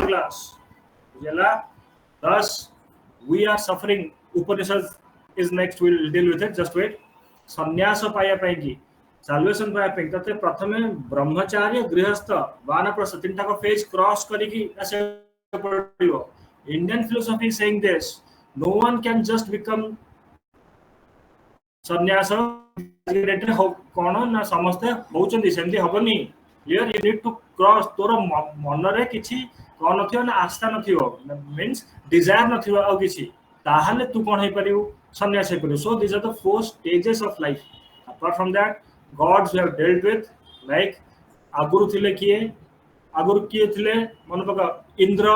class. Thus, we are suffering. Upanishad is next. We'll deal with it. Just wait. Sannyasa paya paiki. Salvation paya paiki. Tate prathame brahmacharya, grihastha, vanaprastha tinta ko phase cross kariki ase padibo. Indian philosophy is saying this: no one can just become sannyasa. कौन ना समस्ते होचंदी सेमती हबनी. Here you need to cross. तोर मनरे किछि कौन नथियो ना आस्था नथियो, means desire नथियो आ किछि, ताहाले तू कोन हे परिउ सन्यास हे परिउ. So these are the 4 stages of life. Apart from that, gods we have dealt with, like aguru थिले किए थिले मन पका इंद्र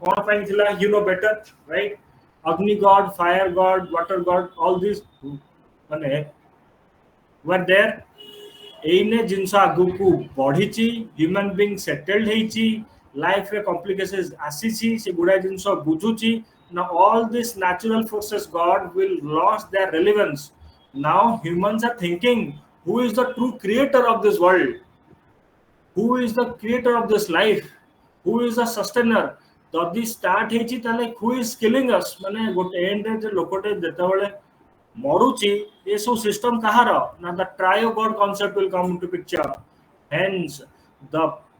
कोन पाई थिला, you know better, right? Agni god, fire god, water god, all these माने were there. एने जिनस आगु को बढ़ी, ह्यूमन बीइंग सेटल्ड हेची, लाइफ रे कॉम्प्लिकेशंस आसीची, से गुडा जिनस बुझुची. Now all these natural forces God will lost their relevance. Now humans are thinking, who is the true creator of this world, who is the creator of this life, who is the sustainer. जदि start हेची ताले who is killing us, माने गोटे and रे जे लोकटे देताबेले मरुची, ये सब system कहार ना. The trio God concept will come into picture. Hence the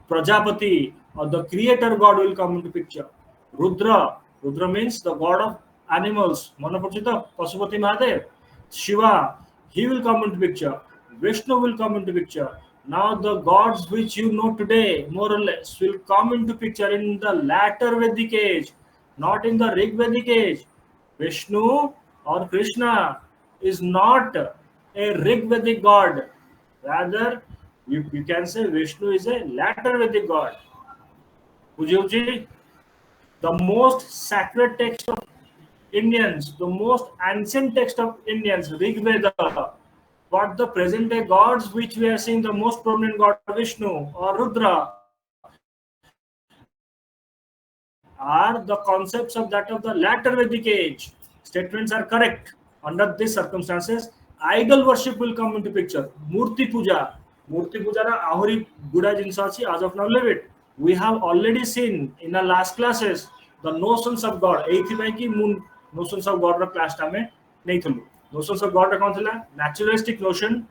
Prajapati or the creator god will come into picture. Rudra means the god of animals. मन पड़छि तो Pashupati Mahadev. Shiva, he will come into picture. Vishnu will come into picture. Now the gods which you know today, more or less, will come into picture in the latter Vedic age, not in the Rig Vedic age. Vishnu or Krishna is not a Rig Vedic god. Rather, you can say Vishnu is a latter Vedic god. Pujivji, the most sacred text of Indians, the most ancient text of Indians, Rig Veda. But the present day gods which we are seeing, the most prominent god Vishnu or Rudra, are the concepts of that of the latter Vedic age. Statements are correct. Under these circumstances, idol worship will come into picture. Murti puja ra ahuri guda jinsa achi. As of now, leave it. We have already seen in the last classes the notions of God. Eithi pai ki notions of God ra class ta me nahi thulu. Notions of God ra kon thila? Naturalistic notion,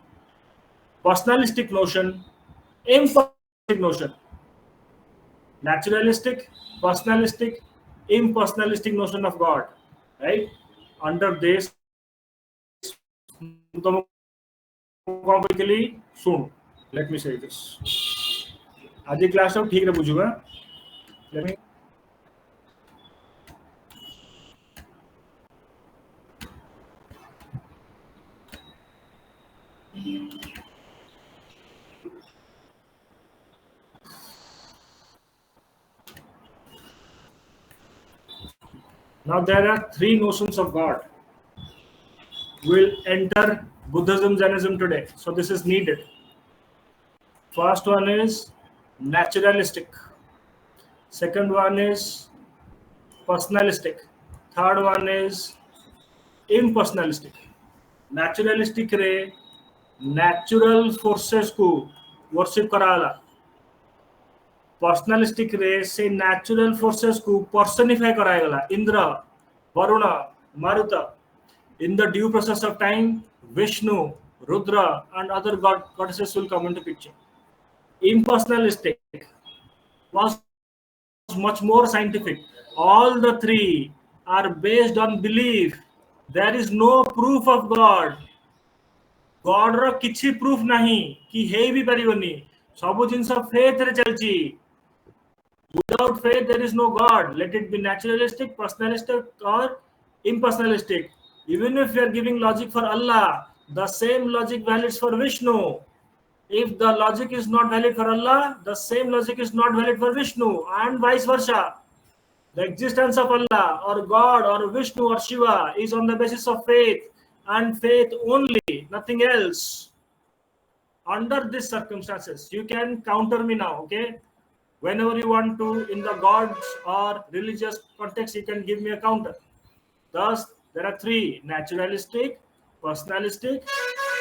personalistic notion, impersonalistic notion. Naturalistic, personalistic, impersonalistic notion of God, right? Under this, soon. Let me say this. आज class सब ठीक रे बुझुगा. Let me. Now there are 3 notions of God. We'll enter Buddhism, Jainism today. So this is needed. First one is naturalistic. Second one is personalistic. Third one is impersonalistic. Naturalistic रे natural forces को worship कराला. Personalistic रे से natural forces को personify कराएगा. Indra, Varuna, Maruta. In the due process of time, Vishnu, Rudra, and other goddesses will come into picture. Impersonalistic was much more scientific. All the 3 are based on belief. There is no proof of God. God रा किछि proof नहीं कि हे भी परिवनी. सब जिनस faith रे चलची. Without faith, there is no God. Let it be naturalistic, personalistic, or impersonalistic. Even if you are giving logic for Allah, the same logic valids for Vishnu. If the logic is not valid for Allah, the same logic is not valid for Vishnu, and vice versa. The existence of Allah or God or Vishnu or Shiva is on the basis of faith, and faith only, nothing else. Under these circumstances, you can counter me now, okay? Whenever you want to, in the gods or religious context, you can give me a counter. Thus, there are 3 naturalistic, personalistic,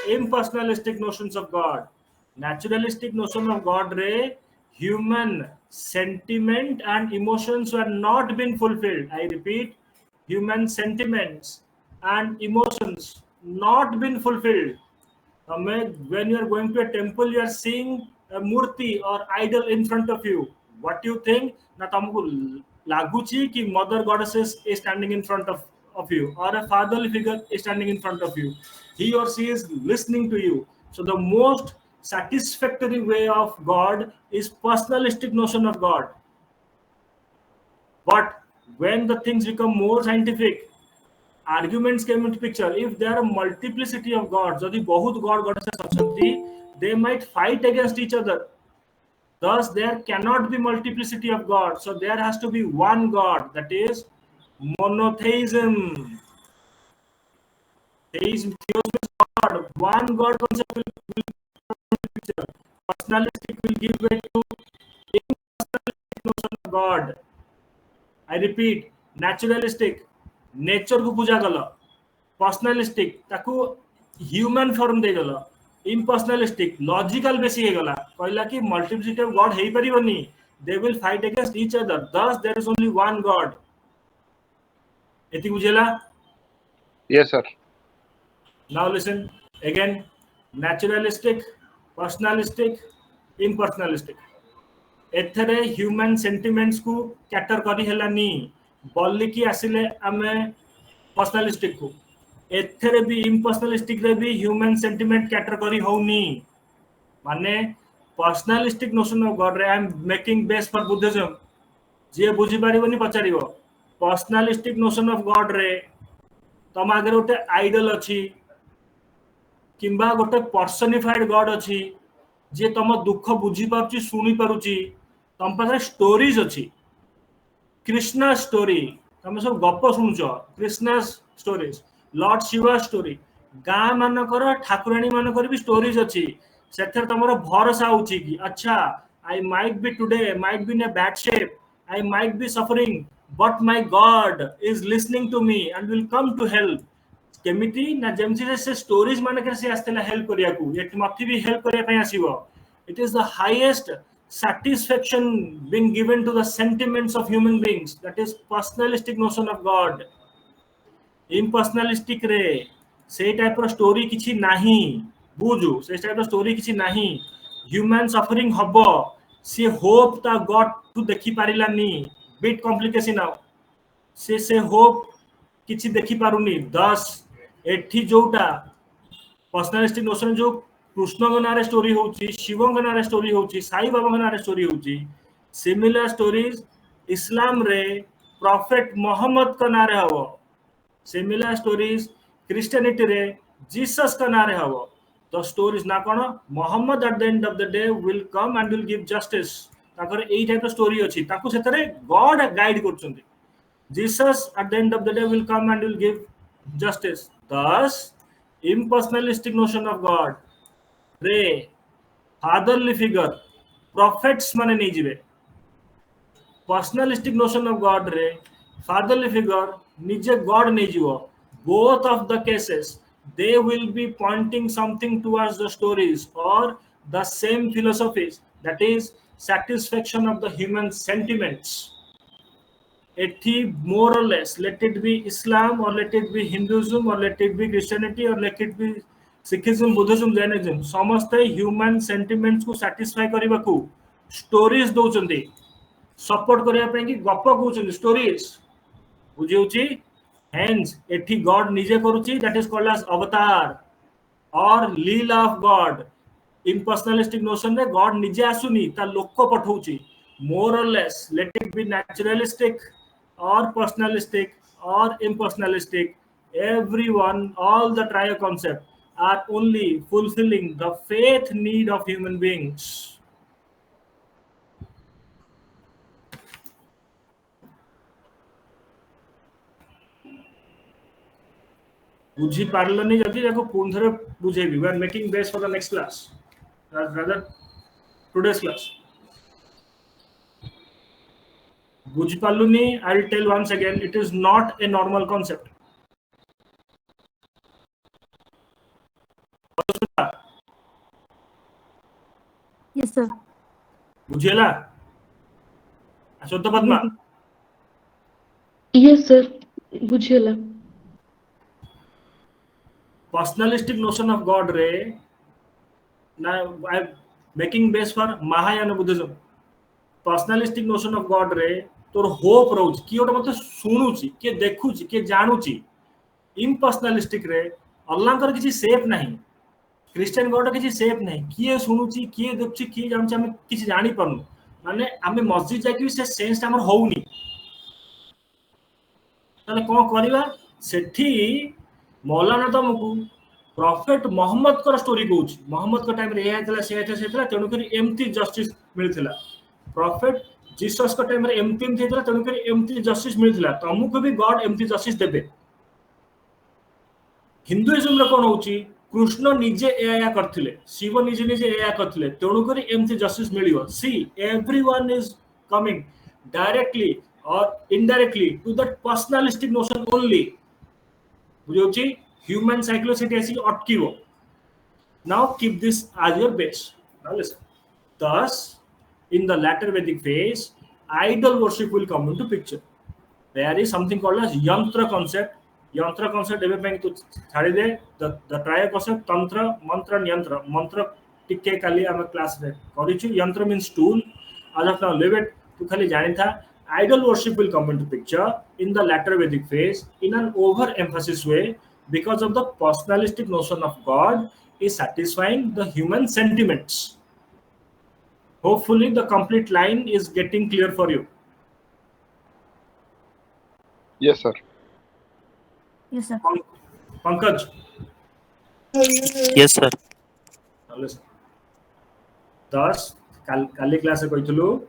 impersonalistic notions of God. Naturalistic notion of God रे human sentiment and emotions were not been fulfilled. I repeat, human sentiments and emotions not been fulfilled. When you are going to a temple, you are seeing a murti or idol in front of you. What do you think? Na tamku laguchi ki mother goddesses is standing in front of you, or a fatherly figure is standing in front of you. He or she is listening to you. So the most satisfactory way of God is personalistic notion of God. But when the things become more scientific, arguments came into picture. If there are a multiplicity of gods, jodi bahut god goddesses achanti, they might fight against each other. Thus there cannot be multiplicity of gods, so there has to be one god, that is monotheism. Theism means god, one god concept will come into picture. Personalistic will give way to impersonalistic notion of god. I repeat, naturalistic nature को पूजा कल, पर्सनालिस्टिक ताकू human form दे गल, इम्पर्सनालिस्टिक logical बेसी हे गला, कहला कि multiplicity of God हे परिबनी, they will fight against each other, thus there is only one God. एति बुझेला? Yes, sir. Now listen again. Naturalistic, personalistic, impersonalistic. एथरे ह्यूमन सेंटिमेंट्स को कैटर करी हेलानी, बोलिकी आसिले आमे पर्सनालिस्टिक को. एथरे भी इम्पर्सनालिस्टिक रे भी ह्यूमन सेंटिमेंट कैटर करी होनी. माने पर्सनालिस्टिक नोशन ऑफ गॉड रे I am making base for Buddhism. जे बुझी पारिबनी पचारिबो. पर्सनालिस्टिक नोशन ऑफ गॉड रे तम आगे गोटे आइडल अछि, किंबा गोटे पर्सनिफाइड गॉड अछि जे तम दुख बुझी पारुची, सुनी पारुची. तम पाखरे स्टोरीज अछि. कृष्णा स्टोरी तम सब गप सुनुच, Krishna stories, lord Shiva story, गाँ मानकर ठाकुराणी मानकर भी स्टोरीज अछि. सेथर तमरो भरोसा होची कि अच्छा I might be today, might be in a bad shape, I might be suffering, but my God is listening to me and will come to help. केमिति ना जेमति से स्टोरीज मानकर से आस्तेला हेल्प करिया को, एट मथि भी हेल्प करिया पय आसीबो. It is the highest satisfaction being given to the sentiments of human beings, that is personalistic notion of God. Impersonalistic रे से टाइप रो स्टोरी किछि नाही, बुझु से टाइप रो स्टोरी किछि नाही. ह्यूमन सफरिंग हबो, से होप ता गॉड टू देखि पारिलानी, बिट कॉम्प्लिकेशन नाउ से होप किछि देखि पारुनी. दस एठी जोटा पर्सनालिस्टिक नोशन जो कृष्ण के नारे स्टोरी होची, शिव के नारे स्टोरी होची, साई बाबा के नारे स्टोरी होची, सिमिलर स्टोरीज इस्लाम रे प्रॉफिट मोहम्मद का नारे हवो. सिमिलर स्टोरीज क्रिश्चियनिटी रे जीसस का नारे हवो. द स्टोरीज ना कोन Muhammad at the end of the day will come and will give justice. ताकर एई टाइप स्टोरी अछि, ताकू सेतरे गॉड गाइड करछन्ती. Jesus at the end of the day will come and will give justice. Thus impersonalistic notion of God रे fatherly figure prophets माने नहीं जीवे. Personalistic notion of God रे fatherly figure निजे God नहीं जीवो. Both of the cases they will be pointing something towards the stories or the same philosophies, that is satisfaction of the human sentiments. एठी more or less, let it be Islam or let it be Hinduism or let it be Christianity or let it be Sikhism, Buddhism, Jainism, समस्ते human sentiments को satisfy करबा को stories दोचंदी, support करिया पे कि गप कहउचंदी stories बुझी होची. हेंस एठी गॉड निजे करूची, दैट इज कॉल्ड एज अवतार और लीला ऑफ गॉड. इम्पर्सनलिस्टिक नोशन रे गॉड निजे आसुनी, ता लोक को पठौची. मोर और less late it B naturalistic or personalistic or impersonalistic, everyone, all the trio concepts are only fulfilling the faith need of human beings. बुझी पारलनी जदि जाको पुन थरे बुझेबी. We are making base for the next class, rather today's class. बुझी पारलुनी, I will tell once again, it is not a normal concept. Yes, sir. बुझेला? शुद्ध Padma Yes, sir. बुझियला. Personalistic notion of God रे ना I making base for Mahayana Buddhism personalistic notion of God रे तोर hope रहउची कि ओटा मते सुनुची के देखुची के जानुची इम्पर्सनालिस्टिक रे अल्लाहकर किसी सेफ नहीं क्रिश्चियन गॉड किसी सेफ नहीं किए शुणुची किए देखुची किए जानुची हम किसी जानी परनु माने आमे मस्जिद जाकी से सेंस हमर होउनी ताले कोन करबा सेठी मौलाना तुमको प्रॉफिट मोहम्मद कर स्टोरी कहूँ मोहम्मद का टाइम रे एथला से एथला तेणु करी एमती जस्टिस मिलथिला प्रॉफिट जीसस का टाइम रे एमती हेतला तेणु करी एमती जस्टिस मिलथिला तुमको भी गॉड एमती जस्टिस देबे हिंदुइज्म रे कोन होउची कृष्ण निजे एया करथिले शिव निजे निजे एया करथिले तेणु करी एमती जस्टिस मिलियो see everyone is coming directly और indirectly to that personalistic notion only बुझौची human psychology ऐसी अटकीवो now keep this as your base now listen thus in the latter Vedic phase idol worship will come into picture there is something called as yantra concept ebe ପାଇଁ ତୁ ଛାଡ଼ି ଦେ the triad concept tantra mantra yantra mantra ଟିକେ କାଲି ଆମେ class ରେ କରିଛୁ yantra means tool as of now leave it ତୁ ଖାଲି ଜାଣି था idol worship will come into picture in the latter Vedic phase in an over emphasis way because of the personalistic notion of God is satisfying the human sentiments. Hopefully the complete line is getting clear for you. Yes, sir. Yes, sir. Pankaj. Yes, sir. Now listen. Thus, kali class e koithulu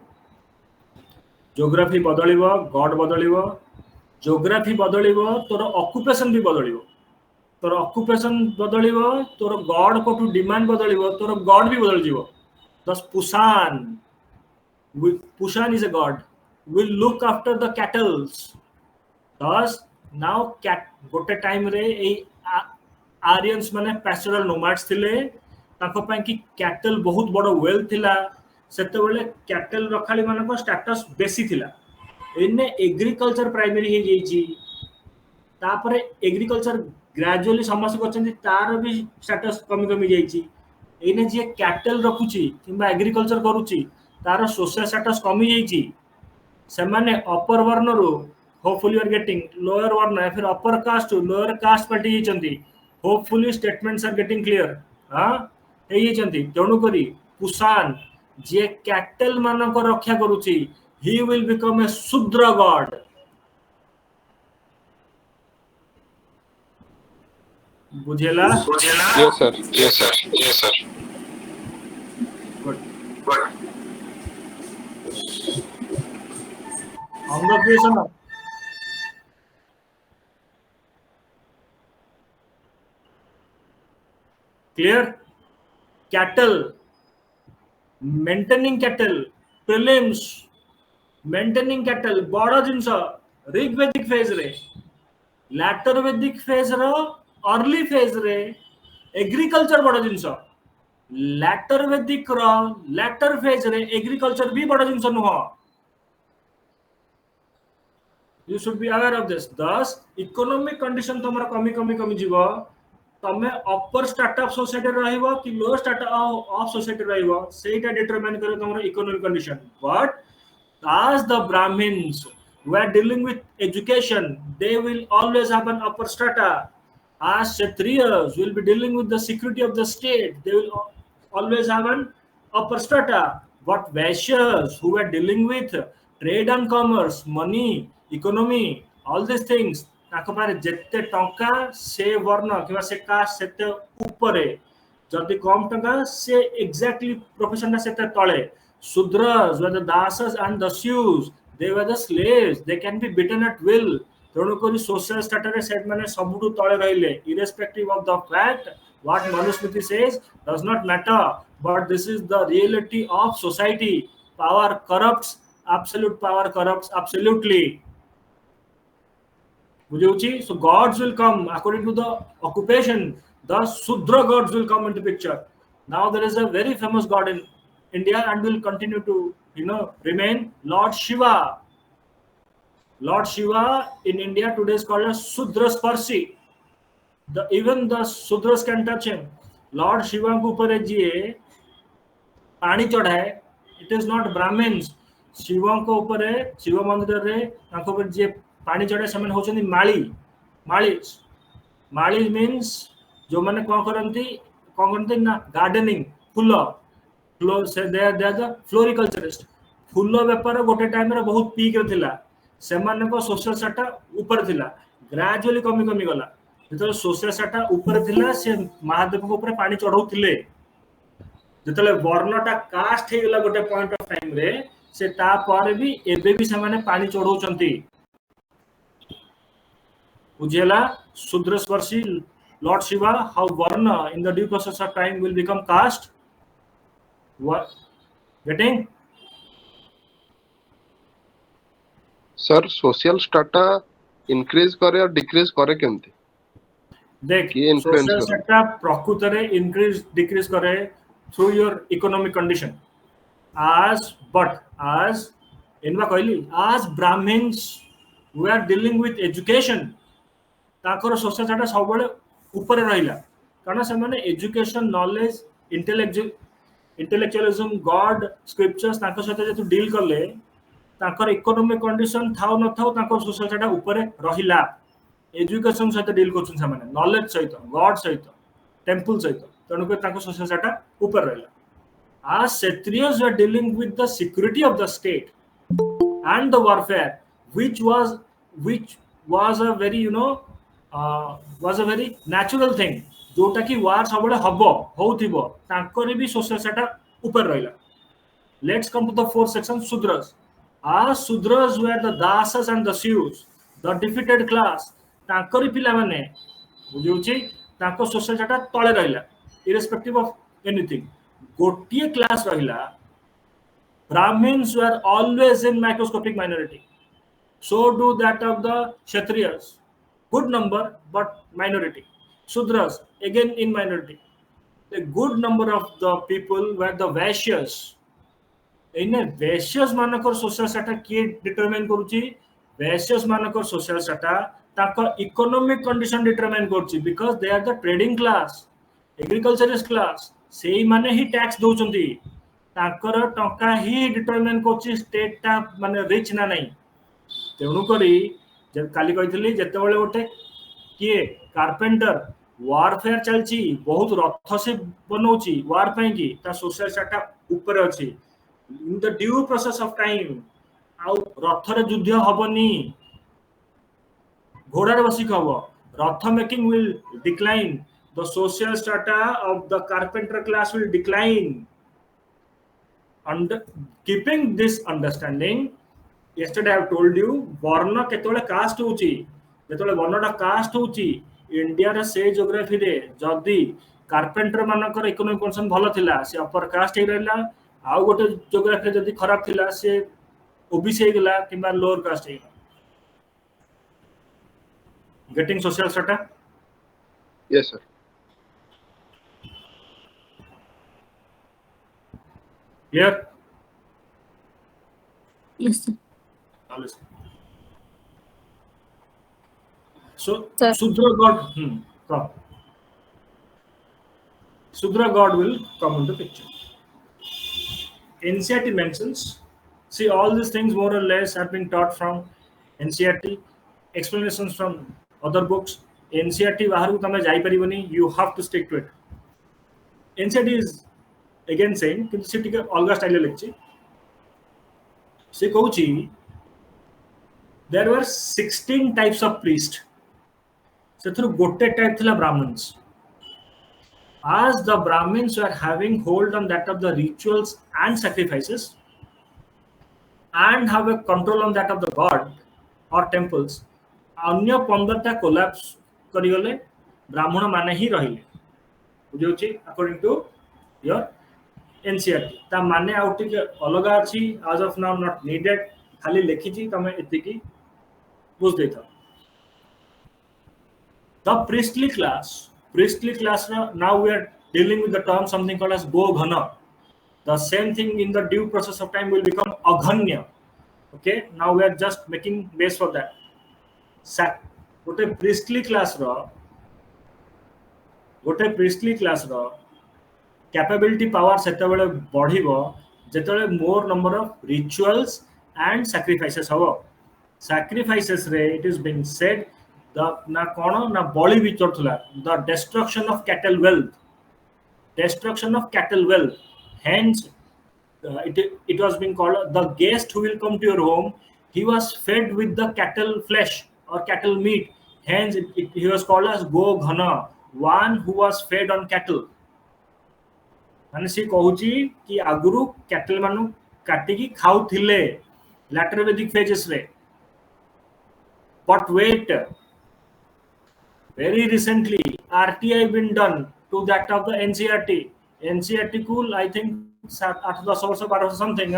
geography badalibo, God badalibo, geography badalibo, toro occupation भी badalibo. तोर occupation बदलिबो तोर God को to demand बदलिबो तोर God भी बदल जिवो thus Pushan is a God will look after the cattles thus now कैट गोटे टाइम रे ए आर्यंस माने पैस्टोरल नोमैड्स थिले ताको पय कि कैटल बहुत बड़ वेल्थ थिला सेते बेले कैटल रखाली मानको स्टेटस बेसी थिला इने एग्रीकल्चर प्राइमरी हे जेची तापरे एग्रीकल्चर ग्रेजुअली समस्त करछन्ती तार भी स्टेटस कमी कमी जाईची एने जे कैटल रखुची किबा एग्रीकल्चर करूची तार सोशल स्टेटस कमी जाईची से माने अपर वर्ण रो hopefully you are getting lower varna या फिर upper caste to lower caste party जाईचंती hopefully statements are getting clear हां हे जाईचंती तेणु करी पुसान जे कैटल मानक रक्षा करूची ही विल बिकम ए शूद्र गॉड बुझेला Yes, sir. Yes, sir. Yes, sir. Good अंग creation clear cattle maintaining cattle prelims maintaining cattle बड़ जिनस ऋग्वेदिक फेज रे लैटर वेदिक फेज रो अर्ली फेज रे एग्रीकल्चर बड़ जिनस लैटर वेदिक रो लैटर फेज रे एग्रीकल्चर भी बड़ जिनस नुह you should be aware of this thus economic condition तुमरा कमी कमी कमी जीवो तमे अपर स्टार्टअप सोसाइटी रहइबो कि लो स्टार्टअप ऑफ सोसाइटी रहइबो सेटा डिटरमाइन करे तुमरा economic condition but as the Brahmins who are dealing with education, they will always have an upper strata. As Kshatriyas will be dealing with the security of the state, they will always have an upper strata. But Vaishyas who are dealing with trade and commerce, money, economy, all these things, ताको पारे जेते टंका से वर्ण किबा से cast सेते ऊपरे जदि कम टंका से एग्जैक्टली प्रोफेशन सेते तळे Sudras were the dasas and dasyus. They were the slaves. They can be beaten at will. तेणु करी सोशल स्टेटस रे सेट माने सबुटु तळे रहिले irrespective of the fact what Manusmriti says does not matter but this is the reality of society. Power corrupts, absolute power corrupts absolutely. बुझौची so gods will come according to the occupation. The Sudra gods will come into picture. Now there is a very famous god in India and will continue to remain Lord Shiva. Lord Shiva in India today is called as Sudrasparshi. Even the Sudras can touch him. Lord Shiva को ऊपर जिए पानी चढ़ाए, it is not Brahmins. Shiv को ऊपर शिव मंदिर रे तांको ऊपर जे पानी चढ़ाए ସେମାନେ होचंदी माली मीन्स जो माने कौन करती ना गार्डनिंग फूल से दे द फ्लोरिकल्चरिस्ट फूल बेपार गोटे टाइम रे बहुत पीक रे थिला सेमाने को सोशल सेटा ऊपर थिला ग्रेजुअली कमी गला जेतले सोशल सेटा ऊपर थिला से महादेव को ऊपर पानी चढ़ौथिले जेतले वर्णटा कास्ट हे गला गोटे पॉइंट ऑफ टाइम रे से ता पर भी एबे भी सेमाने पानी चढ़ौचंती Ujjala, Sudrasparshi, Lord Shiva, how Varna in the due process of time will become caste. What? Getting? Sir, social strata increase करे और decrease करे केमती? देख, ये influence social करे? strata प्रकृतरे increase decrease करे through your economic condition. As इनवा कहली, as Brahmins we are dealing with education. ताकर सोशल सेटा सब बळे ऊपर रहिला कारण से माने education knowledge intellectualism God scriptures ताकर साथे जे तू डील करले ताकर इकोनॉमिक कंडीशन थाउ न थाउ ताकर सोशल सेटा ऊपर रहिला एजुकेशन साथे डील करछन से माने नॉलेज सहित गॉड सहित टेंपल सहित तणु के ताकर सोशल सेटा ऊपर रहिला as Kshatriyas were dealing with the security of the state and the warfare which was a very was a very natural thing जोटा कि वार सबले हबो होउथिबो तांकर भी सोशल सेटा ऊपर रहिला let's come to the fourth section Sudras as Sudras were the dasas and the Shivs the defeated class तांकर पिला माने बुझिउची तांको सोशल सेटा तळे रहिला irrespective of anything गोटिए क्लास रहिला Brahmins were always in microscopic minority so do that of the Kshatriyas good number but minority Sudras again in minority a good number of the people were the Vaishyas in Vaishyas manakor social strata ki determine करूची Vaishyas manakor social strata ताका economic condition determine करूची because they are the trading class agriculturist class सेही माने ही tax दोचंती ताकर टंका ही determine करूची state ता माने rich ना नहीं तेणु करी जब काली कहितली जते बेले गोटे किए कारपेंटर वारफेयर चलची बहुत रथ से बनौची वार पई की ता सोशल स्टाटा ऊपर अछि in the due process of time आ रथ रे युद्ध हबनी घोड़ा रे बसी खबो रथ making will decline the social strata of the carpenter class will decline under keeping this understanding yesterday I have told you varna ketole caste hochi jetole varna ta caste hochi India रे से geography रे जदी carpenter मानकर economic condition भलो थिला से upper caste हे रहला आ गोटे ज्योग्राफी जदी खराब थिला से ओबीसी हे गेला किबा लोअर कास्ट हे getting social strata Yes, sir. clear Yes, sir. So Sir. Sudra God come. Sudra God will come into picture. NCERT mentions, see all these things more or less have been taught from NCERT, explanations from other books. NCERT बाहर को तमे जाई परिबनी, you have to stick to it. NCERT is again saying कि से टिके अलगा style लेछि से कहूची there were 16 types of priest से थ्रू गोटे टाइप थिला Brahmins as the Brahmins were having hold on that of the rituals and sacrifices and have a control on that of the god or temples अन्य 15टा collapse करी गले ब्राह्मण माने ही रहिले बुझौची according to your NCERT ता माने out के अलगा अछि as of now not needed खाली लेखिची तमे एतिकी बुझ देता the priestly class now we are dealing with the term something called as go ghana The same thing in the due process of time will become aghanya. Okay, now we are just making base for that. गोटे priestly class row capability power सेतेबेले बढ़िबो जेतेबेले more number of rituals and sacrifices हबो. Sacrifices रे it is being said the na kono na bali vichar thula, the destruction of cattle wealth, hence it was being called the guest who will come to your home, he was fed with the cattle flesh or cattle meat, hence he was called as go ghana, one who was fed on cattle. माने सी कहूची कि आगुरु cattle मानु काटिकी खाउथिले later Vedic phases रे. But wait, very recently RTI been done to that of the NCERT. NCERT को I think 8-10 वर्ष 12 वर्ष something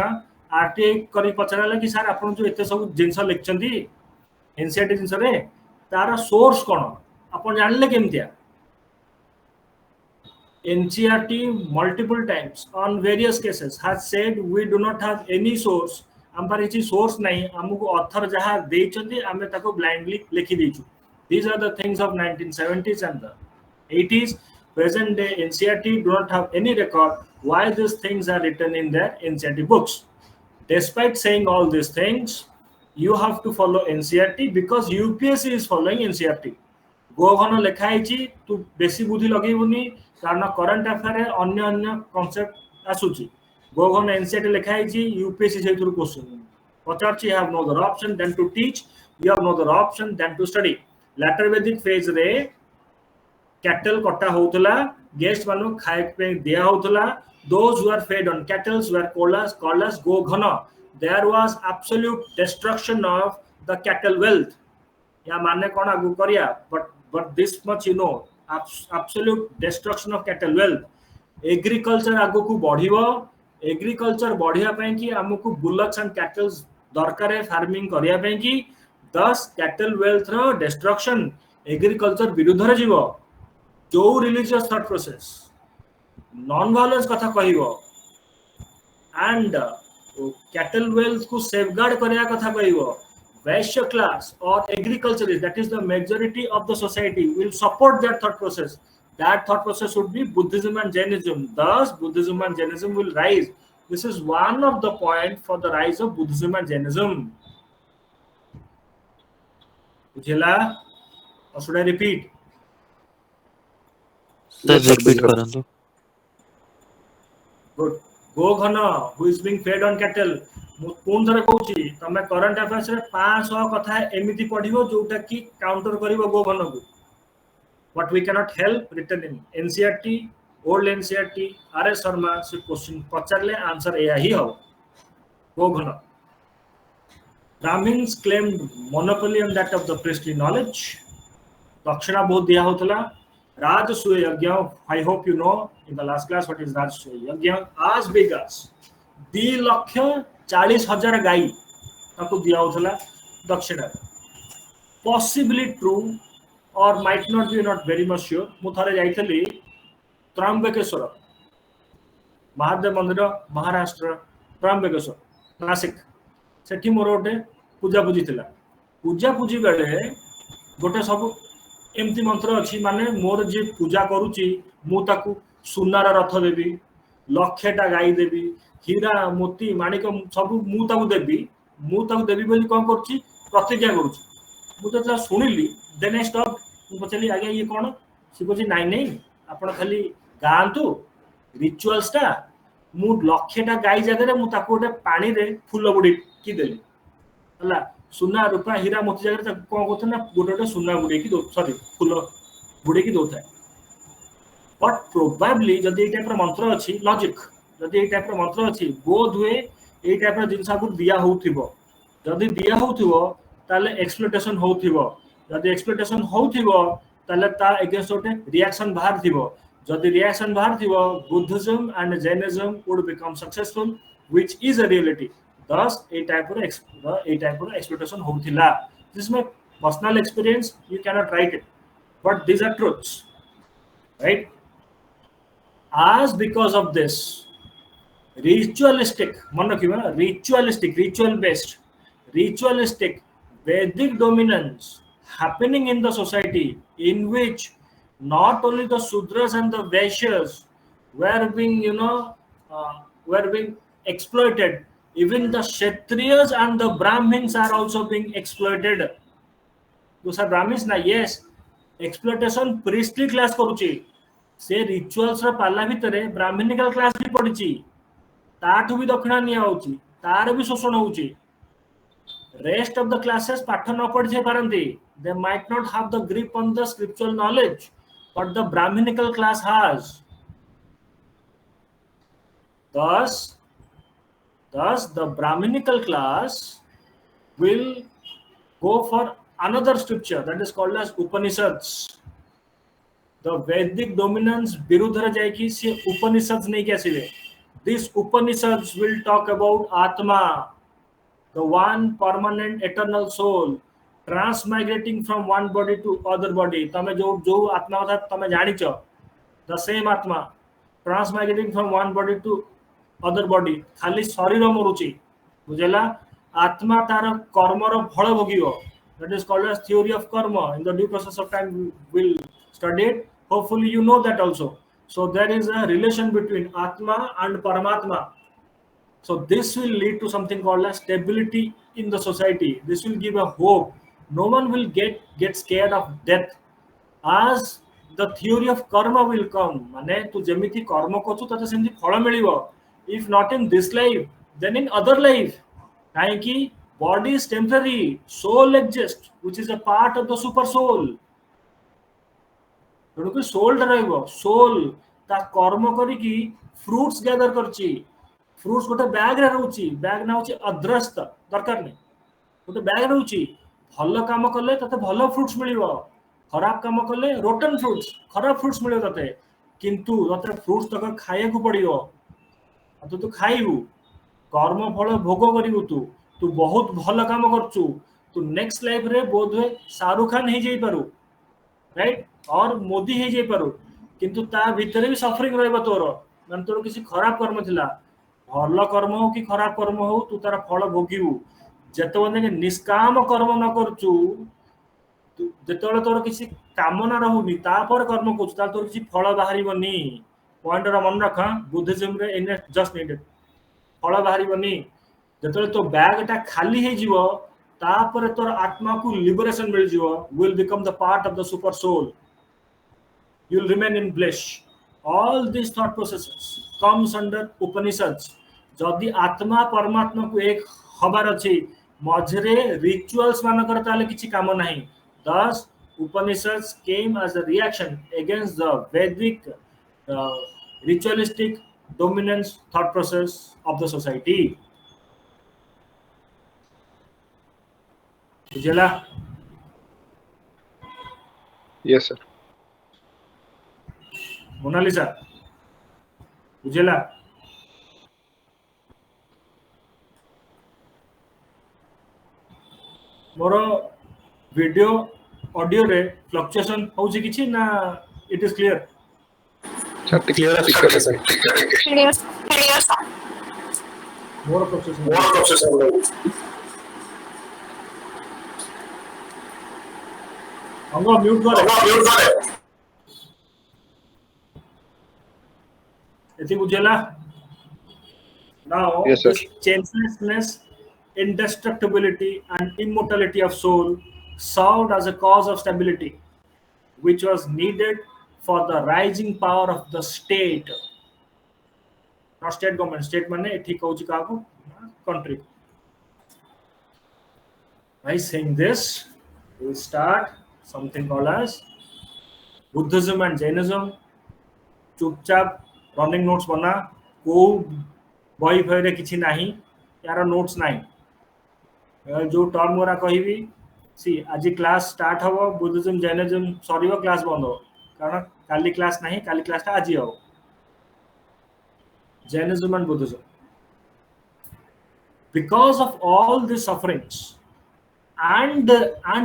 RTI करी पचराले कि sir आपण जो एते सब जिंस लिखचंदी NCERT जिंस रे तार सोर्स कोन आपण जानले केमतिया. NCERT multiple times on various cases has said we do not have any source. आमपर इची सोर्स नहीं, हमको ऑथर जहाँ देइचंदी आमे ताको ब्लाइंडली लिखि देइछु. These are the things of 1970s and the 80s. Present day NCERT do not have any record why these things are written in their NCERT books. Despite saying all these things, you have to follow NCERT because UPSC is following NCERT. Godhan लेखाई तू बेसी बुद्धि लगेबुनी कारण current affair अन्य अन्य concept आसुची. गोघन NCERT लेखाई UPSC से क्वेश्चन पचारची have no other option than to teach, you have no other option than to study. Later Vedic phase रे कैटल कटा होतला, गेस्ट मानु खाए पे दिया होतला. Those who are fed on cattle were called as Godhan. There was absolute destruction of the cattle wealth. या माने कोन आगु करिया, but this much you know, absolute destruction of cattle wealth. Agriculture आगु को बढ़िबो, एग्रीकल्चर बढ़िया पई कि हमकु बुलक्स एंड कैटल्स दरकार है फार्मिंग करिया पई कि दस कैटल वेल्थ रो डिस्ट्रक्शन एग्रीकल्चर विरुद्ध रे जीवो. जो religious thought process non violence कथा कहिवो एंड कैटल वेल्थ को सेफगार्ड करिया कथा कहिवो. Vaishya class or agriculturist, that is the majority of the society, will support that thought process. That thought process would be Buddhism and Jainism. Thus, Buddhism and Jainism will rise. This is one of the points for the rise of Buddhism and Jainism. Ujjala, or should I repeat? Sir, repeat karantu. Good. Goghana, who is being fed on cattle. कोन थरे कहूची तमे current affairs रे 500 कथा एमिति पढिबो जोटा कि counter करिवो Godhan को. What we cannot help written in NCERT, old NCERT, R.S. Sharma से question पचारले answer एया ही हो. Godhan. Brahmins claimed monopoly on that of the priestly knowledge. दक्षिणा बहुत दिया होतला. राजसूय यज्ञ, I hope you know in the last class what is राजसूय यज्ञ. As big as 2,40,000 गाई ताको दिया होतला दक्षिणा. Possibly true or might not be, not very much sure. मु थरे जाइथली त्रंबकेश्वर महादेव मंदिर महाराष्ट्र त्रंबकेश्वर नासिक सेठी मोर गोटे पूजा पूजी थिला. पूजा पूजी बेले गोटे सब एमती मंत्र अछि माने मोर जे पूजा करूची मु ताकू सुनार रथ देबी, लक्षेटा गाई देबी, हीरा मोती माणिक सब मु ताकू देबी बोली कोन करची प्रतिज्ञा करूची. मु तो सुनिली देन आई स्टॉप. मु पचली आगे ये कोन सी कोची नाही आपण खाली गांतु रिचुअल्स टा मु लक्षेटा गाई जगह रे मु ताकू गोटे पानी रे फूल बुडी की देली हला. सुना रूपा हीरा मोती जगह कोन करथ ना गोटे सुना बुडी की दो सॉरी फूल बुडी की दोता. बट प्रोबेबली जदी ए टाइप रो मंत्र अछि लॉजिक, जदी ए टाइप रो मंत्र अछि बोध हुए ए टाइप रो जिंसा को दिया होउथिबो. जदी दिया होउथिबो ताले एक्सप्लोइटेशन होउथिबो. जदी एक्सप्लोइटेशन होउथिबो ताले ता अगेंस्ट ओटे रिएक्शन बाहर थिबो. जदी रिएक्शन बाहर थिबो Buddhism and Jainism would become successful which is a reality. Thus a type of exploitation होउथिला. This is my personal experience, you cannot write it, but these are truths, right? As because of this ritualistic, मन रखिएगा ना, ritualistic Vedic dominance happening in the society, in which not only the Sudras and the Vaishyas were being, were being exploited, even the Kshatriyas and the Brahmins are also being exploited. Those are Brahmins na, yes, exploitation priestly class करुची, से rituals रा पाला भितरे Brahminical class भी पड़िची, ताठु भी दक्षिणा निया होची, तार भी शोषण होची. Rest of the classes पाठ न पढ़े पारंती, they might not have the grip on the scriptural knowledge, but the Brahminical class has. Thus the Brahminical class will go for another scripture that is called as Upanishads. The Vedic dominance birudhara jaiki se Upanishads nahi kasive. These Upanishads will talk about Atma, the one permanent eternal soul, transmigrating from one body to other body. तमे जो आत्मा था तमे जानिଛ, the same Atma transmigrating from one body to other body, खाली शरीर मरुची, बुझेला. आत्मा तार कर्मर फल भोगियो. That is called as theory of karma. In the due process of time we will study it. Hopefully you know that also. So there is a relation between Atma and Paramatma. So this will lead to something called as stability in the society. This will give a hope. No one will get scared of death, as the theory of karma will come. माने तू जेमिति कर्म करछु तते सेमति फल मिलिबो. If not in this life, then in other life. काहे कि body is temporary, soul exists, which is a part of the super soul. तेणुक soul रहिबो. Soul ता कर्म करी कि फ्रूट्स गैदर करची. फ्रूट्स गोटे बैग रे रहउची, बैग ना होची अद्रस्त दरकार नहीं, गोटे बैग रहउची. भल काम कले तते भल फ्रूट्स मिलिबो, खराब काम कले रोटन फ्रूट्स, खराब फ्रूट्स मिलिबो तते. किंतु तते फ्रूट्स तक खाए को पड़ियो, तो तू खाइबू, कर्म फल भोग करिबू. तू बहुत भल काम करचू, तू नेक्स्ट लाइफ रे बोधवे शाहरुख खान हे जाई पारू, राइट, और मोदी हे जाई पारू. किंतु ता भीतर भी सफरिंग रहबो तोर, माने तोर किसी खराब कर्म थिला. भल कर्म हो कि खराब कर्म हो, तू तार फल भोगिबू. जेतबे निष्काम कर्म न करचू, जेतबे तोर किसी कामना रहुनी, तापर कर्म करचू, तार तोर किसी फल बाहरिबनी. पॉइंट रा मन रखा, बुद्धिज्म रे इन जस्ट नीडेड फल बाहरिबनी. जेतबे तो बैग टा खाली हे जीवो, तापर तोर आत्मा को लिबरेशन मिल जीवो, will become the part of the super soul. You will remain in bliss. All these thought processes comes under Upanishads. जदि आत्मा परमात्मा को एक हबार अछि, मझरे रिचुअल्स मानकर ताले किछि काम नाही. Thus Upanishads came as a reaction against the Vedic ritualistic dominance thought process of the society. बुझेला? Yes, sir. मोनालिसा बुझेला? मोर वीडियो ऑडियो रे फ्लक्चुएशन होउची किछि ना, it is clear? Sir, clear sir. Clear. मोर फ्लक्चुएशन अंगो म्यूट करे. एति बुझेला? Now, Yes, sir. this changelessness, indestructibility, and immortality of soul served as a cause of stability, which was needed for the rising power of the state. Not state government. State माने एठी कहूची काको country. By saying this, we will start something called as Buddhism and Jainism. चुपचाप running notes बना, को बही फैरे किछि नाही, यार notes नाही. जो टर्म मोरा कहिबी, सी आज क्लास स्टार्ट हबो, बुद्धिज्म जैनिज्म सरीबो, क्लास बंद हो, कारण काली क्लास नाही, काली क्लास ता आज हो. Jainism and Buddhism. Because of all these sufferings and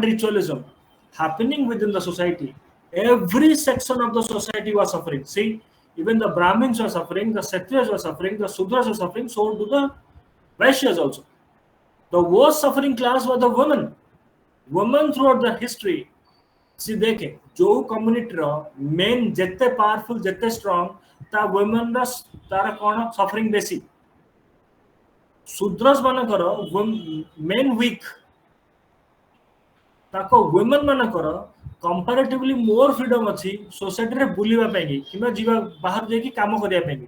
ritualism happening within the society, every section of the society was suffering. See, Even the Brahmins were suffering, the Kshatriyas were suffering, the Sudras were suffering, so do the Vaishyas also. The worst suffering class were the women. Women throughout the history. See, देखे जो community रो men जितने powerful, जितने strong, ता women रा तारा कौन suffering बेसी. Sudras माना करो men weak. ताको women माना करो comparatively more freedom अच्छी society रे बुलिवा पाएंगी किंबा जीवा बाहर जाके काम करिया पाएंगी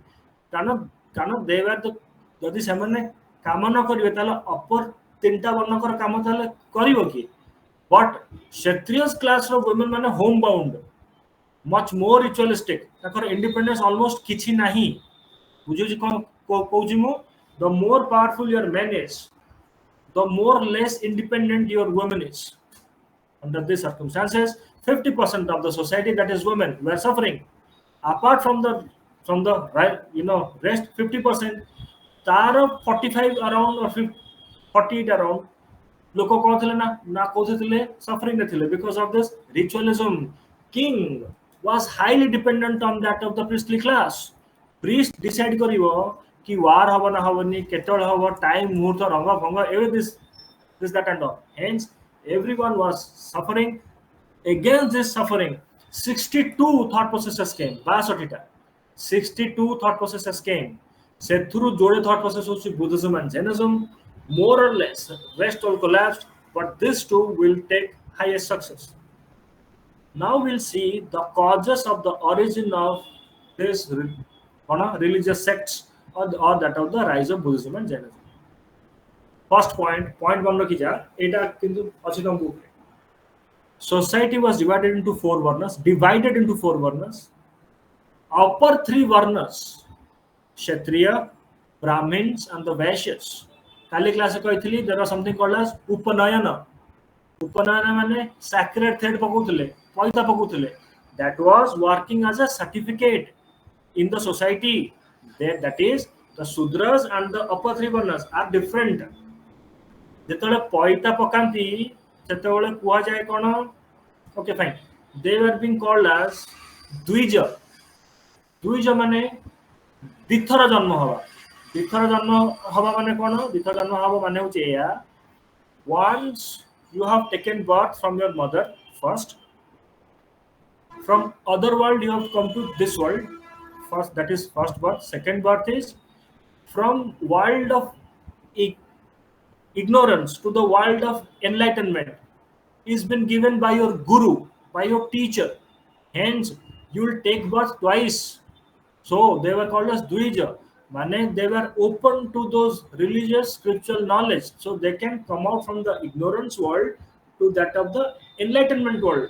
कारण they were the जदि सेमने काम न करिवे ताले upper तीनटा वर्णकर काम ताले करिवो की. But Kshatriyas class of women माने homebound, much more ritualistic. ताकर independence almost किछि नहीं. बुझुछि कोन कहूछि मु, the more powerful your man is, the more less independent your woman is. Under these circumstances, 50% of the society, that is women, were suffering. Apart from the right, rest 50%, तार 45 around or 48 around लोक कौन थे ना कौन थे suffering ने थे because of this ritualism. King was highly dependent on that of the priestly class. Priest decide करिवो कि war हवा ना हवनी केतल हवा time मुहूर्त रंग भंग every this that and all. Hence everyone was suffering. Against this suffering 62 thought processes came. 62 thought processes came. Se through जोड़े thought process होची Buddhism and Jainism. More or less, rest all collapsed, but this too will take highest success. Now we'll see the causes of the origin of this religious sects or that of the rise of Buddhism and Jainism. First point 1 rakija, eta kintu achi tom book. Society was divided into four varnas. Upper three varnas, Kshatriya, Brahmins and the Vaishyas. Kali class कही there was something called as upanayana माने sacred thread पकौथिले पैसा पकौथिले. That was working as a certificate in the society. That is, the Sudras and the upper three varnas are different. जेतले पैसा पकांती सेतले कुआ जाय कोन. Okay, fine. They were being called as द्विज माने द्विथर जन्म हवा. द्विथर जन्म हवा माने कोन. द्विथर जन्म हवा माने होचे या once you have taken birth from your mother first, from other world you have come to this world first, that is first birth. Second birth is from world of ignorance to the world of enlightenment is been given by your guru, by your teacher. Hence you will take birth twice. So they were called as dvija. Mane they were open to those religious scriptural knowledge, so they can come out from the ignorance world to that of the enlightenment world,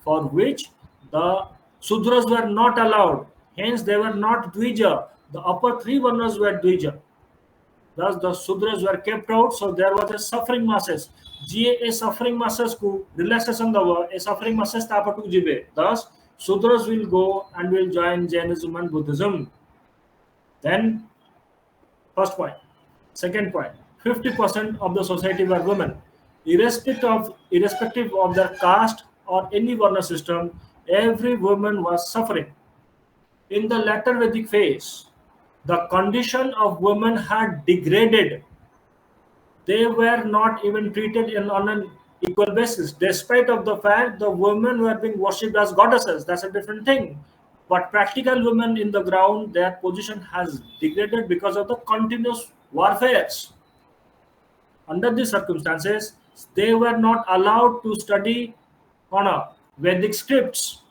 for which the Sudras were not allowed. Hence they were not dvija. The upper three varnas were dvija. Thus the Sudras were kept out, so there was a suffering masses. A suffering masses ku relaxation dava, a suffering masses tapatu jibe. Thus Sudras will go and will join Jainism and Buddhism. Then, first point. Second point, 50% of the society were women. Irrespective of their caste or any varna system, every woman was suffering. In the latter Vedic phase, the condition of women had degraded. They were not even treated on an equal basis, despite of the fact the women were being worshipped as goddesses. That's a different thing. But practical women in the ground, their position has degraded because of the continuous warfares. Under these circumstances, they were not allowed to study Vedic scripts,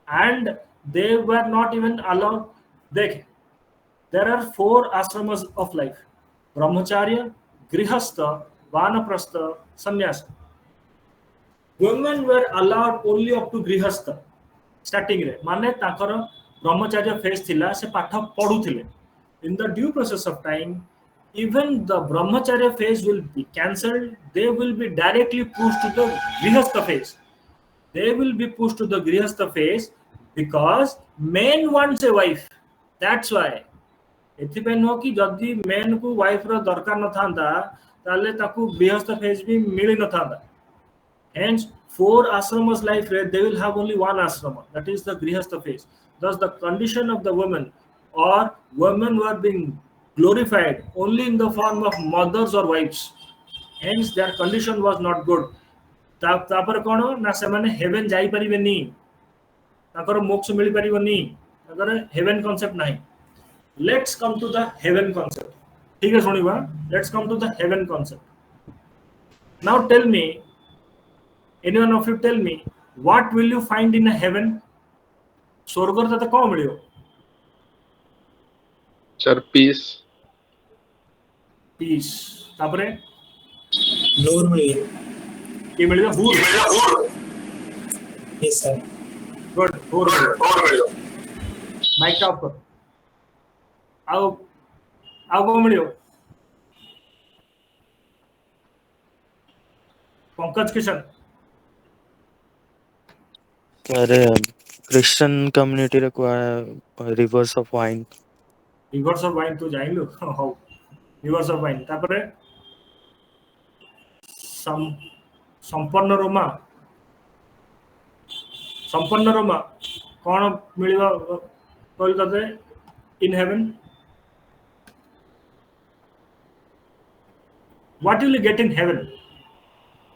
and they were not even allowed. There are four ashramas of life: Brahmacharya, Grihastha, Vanaprastha, Sannyasa. Women were allowed only up to Grihastha. Starting रे माने ताकर ब्रह्मचर्य phase थिला से पाठ पढुथिले. In the due process of time, even the brahmacharya phase will be cancelled. They will be directly pushed to the grihastha phase. Because men wants a wife. That's why. एथिपे नो कि जदि men को wife रो दरकार न थांदा ताले ताकू गृहस्थ phase भी मिली न थांदा. Hence, 4 ashramas life, they will have only one ashrama, that is the grihastha phase. thus the condition of the women or women were being glorified only in the form of mothers or wives, hence their condition was not good. तापर कौन ना से माने haven जाई परिबेनी, ताकर मोक्ष मिली परिबनी, ताकर हेवन कांसेप्ट नाही. Let's come to the heaven concept. ठीक है सुनिबा, let's come to the heaven concept. Now tell me, any one of you tell me, what will you find in a heaven? स्वर्गर तते को मिलियो? Sir peace. पीस. तापरे नूर मिलियो. ये मिलियो हूर. Yes sir. गुड. हूर मिलियो. माइक टॉप कर. आओ को मिलियो? पंकज किशन. अरे क्रिश्चियन कम्युनिटी रे rivers of wine. Rivers of wine तो जाइलो. How rivers of wine. तापरे संपन्न रोमा. संपन्न रोमा कौन मिलियो Kolkata in heaven? What will you get in heaven?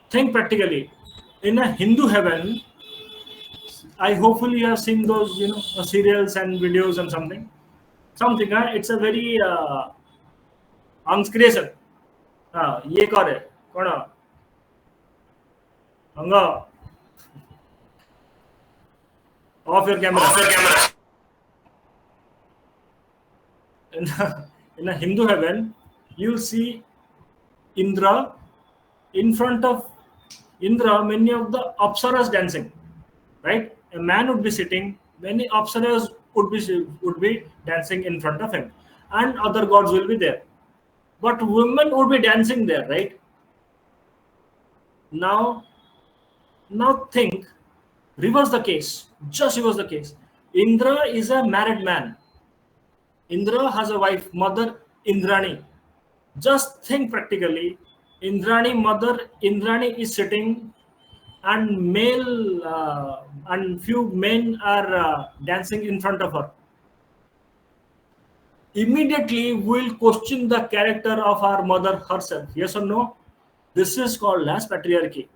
Think practically. In a Hindu heaven, I hopefully you have seen those, serials and videos and something. It's a very unscreation. ये करे कौन? अंगा. Off your camera. In a Hindu heaven, you'll see Indra. In front of Indra, many of the apsaras dancing, right? A man would be sitting, many apsaras would be dancing in front of him, and other gods will be there. But women would be dancing there, right? Now think, reverse the case. Just reverse the case. Indra is a married man. Indra has a wife, mother Indrani. Just think practically. Mother Indrani is sitting, and and few men are dancing in front of her. Immediately we'll question the character of our mother herself. Yes or no? This is called as patriarchy.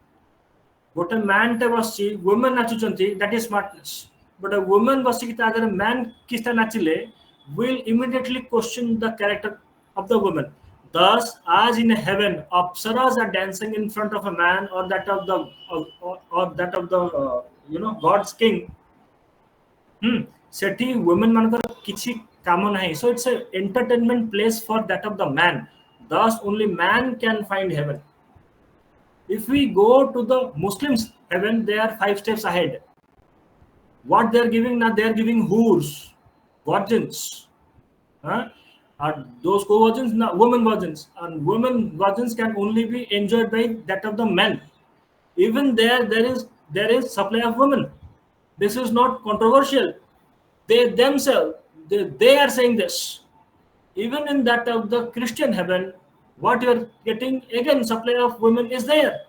But a man te basi women nachuchanti, that is smartness. But a woman basi kita agar man kista nachile, will immediately question the character of the woman. Thus, as in heaven, apsaras are dancing in front of a man or that of the God's king. Seti women manakar kichi kamo nahi. So it's an entertainment place for that of the man. Thus, only man can find heaven. If we go to the Muslims' heaven, they are 5 steps ahead. What they are giving now? They are giving hurs, virgins. Are those co-virgins? No, women virgins. And women virgins can only be enjoyed by that of the men. Even there is supply of women. This is not controversial. They themselves, they are saying this. Even in that of the Christian heaven, what you are getting, again, supply of women is there.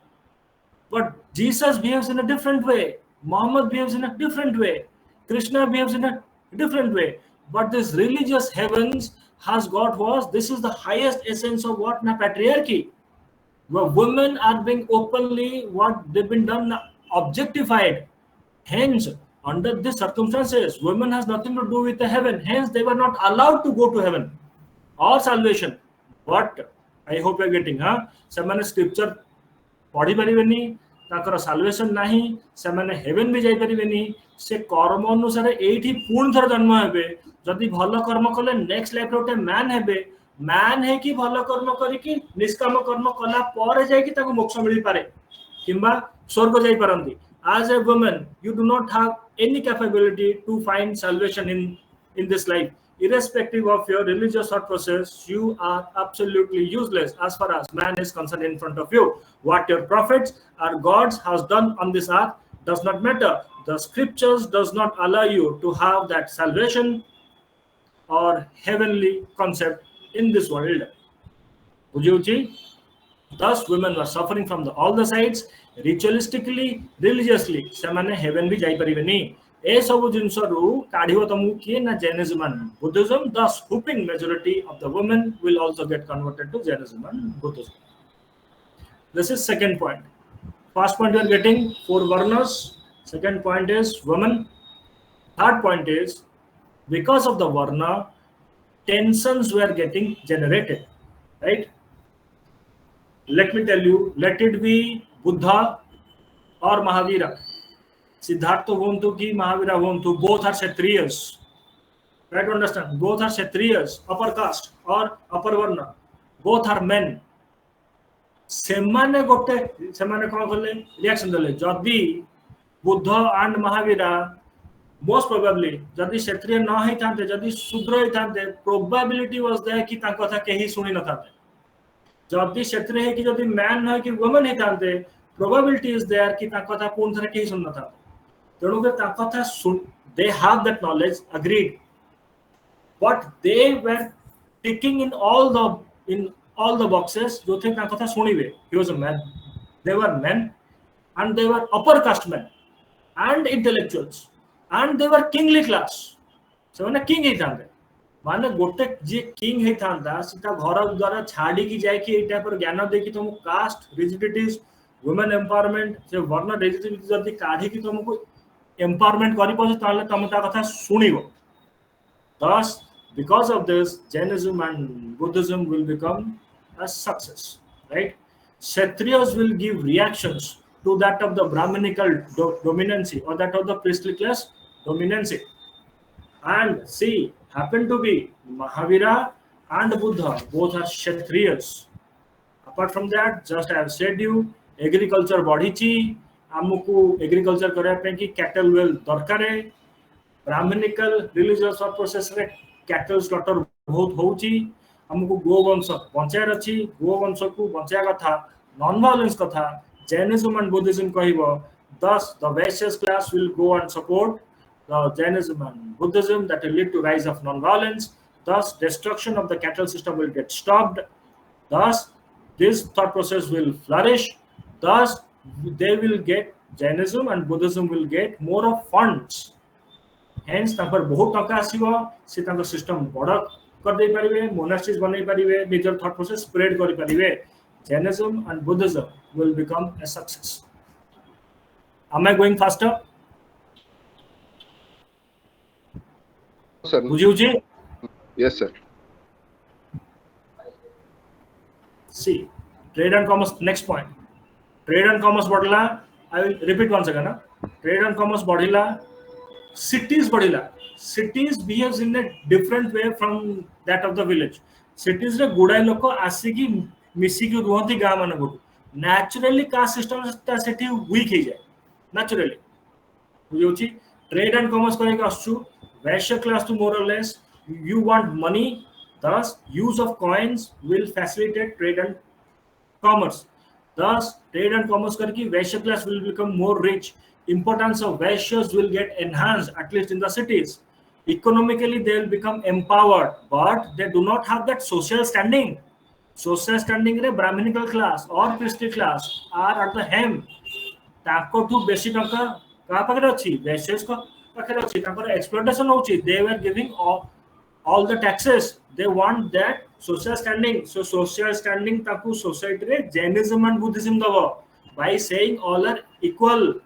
But Jesus behaves in a different way. Muhammad behaves in a different way. Krishna behaves in a different way. But this religious heavens has got was, this is the highest essence of what? Na patriarchy. Where women are being openly, what they've been done, objectified. Hence, under these circumstances, women has nothing to do with the heaven. Hence, they were not allowed to go to heaven or salvation. What? I hope you are getting, semane scripture पढ़ी परिबेनी, ताकर solvation नाही, सेमाने haven भी जाई परिबेनी, से कर्म अनुसार एठी पूर्ण थर जन्म हेबे. जदि भल कर्म कले नेक्स्ट लाइफ रोटे मैन हेबे, मैन है कि भल कर्म करी कि निष्काम कर्म कला पर जाय कि ताको मोक्ष मिली पारे किंबा स्वर्ग जाई परंती. As a woman, you do not have any capability to find salvation in this life. Irrespective of your religious thought process, you are absolutely useless as far as man is concerned in front of you. What your prophets or gods has done on this earth does not matter. The scriptures does not allow you to have that salvation or heavenly concept in this world. Bujuji? Thus, women were suffering from all the sides, ritualistically, religiously. Semane heaven bhi jai paribeni. ए सब जिनस रु काढिबो तुमको किए ना Jainism and Buddhism thus whooping majority of the women will also get converted to Jainism and Buddhism. This is second point. First point you are getting 4 varnas, second point is women, third point is because of the varna tensions were getting generated, right? Let me tell you, let it be Buddha or Mahavira, Siddhartha wontu ki Mahavira wontu, both are Kshatriyas. Try to understand, both are Kshatriyas, upper caste or upper varna, both are men. सेमाने गोटे सेमाने कोन करले reaction देले जदी Buddha and Mahavira most probably जदी क्षत्रिय न होई थांते जदी शूद्र होई थांते प्रोबेबिलिटी वाज देयर कि तां कथा केही सुनि न थांते जदी क्षत्रिय है कि जदी मैन न कि वुमन होई थांते प्रोबेबिलिटी इज देयर कि तां कथा पूर्ण थरे केही सुन न थांते तेणु के तां कथा सुन they have that knowledge agreed but they were ticking in all the boxes जो थे तां कथा सुनिबे he was a man, they were men and they were upper caste men and intellectuals and they were kingly class से माने king ही थांते माने गोटे जे king ही थांता सीता घर द्वारा छाड़ी की जाय कि एटा पर ज्ञान दे कि तुम कास्ट रिजिडिटीज वुमेन एम्पावरमेंट से वर्ण रिजिडिटीज जदी काढी कि तुमको एम्पावरमेंट करि पछ ताले तुम ता कथा सुनिबो thus because of this Jainism and Buddhism will become a success, right? Kshatriyas will give reactions to that of the Brahminical dominancy or that of the priestly class dominancy. And see, happen to be Mahavira and Buddha, both are Kshatriyas. Apart from that, just I have said you, agriculture बढ़ीची, आमको agriculture करने पे कि cattle well दरकारे, Brahminical religious or process रे cattle slaughter बहुत होची, हमको गोवंश बचायर अछि गोवंश को बचाया कथा नॉन वायलेंस कथा Jainism and Buddhism कहिबो thus the Vaishya's class will go and support the Jainism and Buddhism that will lead to rise of non violence, thus destruction of the cattle system will get stopped, thus this thought process will flourish, thus they will get Jainism and Buddhism will get more of funds, hence तापर बहुत टका आसीबो से ताको system बड़ कर दे परिवे monasteries बनै परिवे निजर thought process spread करि परिवे Jainism and Buddhism will become a success. Am I going faster? Sir. बुझिउछि? Yes sir. See, trade and commerce, next point. Trade and commerce बढ़ला, I will repeat once again. Trade and commerce बढ़िला, cities बढ़िला. Cities behaves in a different way from that of the village. Cities रे गुडाय लोक आसीकी मिसी की रुहती गाम मन को naturally caste system ता सेठी week हे जाय नेचुरली बुझौछि ट्रेड एंड कॉमर्स करे का आसु वैश्य क्लास टू मोर और less you want money thus use of coins will facilitate trade and commerce, thus trade and commerce करके वैश्य class will become more rich, importance of Vaishyas will get enhanced at least in the cities, economically they will become empowered but they do not have that social standing. Social standing रे Brahminical class or priestly class are at the hem ताको to बेसी टका का पाखरे अछि वैश्यस को पाखरे अछि ताकर एक्सप्लॉइटेशन होछि they were giving all the taxes, they want that social standing, so social standing ताकू society रे Jainism and Buddhism दबो by saying all are equal.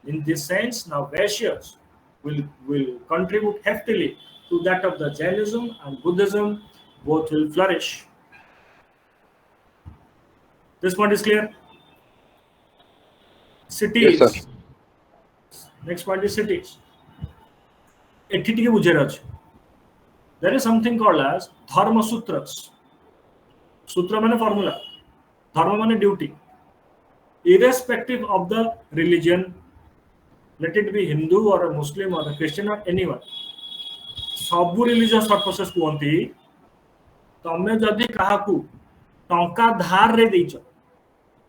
In this sense now Vaishyas will contribute heftily to that of the Jainism and Buddhism, both will flourish. This point is clear? Cities. Yes, sir. Next point is cities. एठी टिके बुझेर अछि. There is something called as dharma sutras. Sutra माने formula. Dharma माने duty. Irrespective of the religion, let it be Hindu or a Muslim or a Christian or anyone, सब religious thought process कुहंती तमे जदि काहाकू टंका धार रे देइछ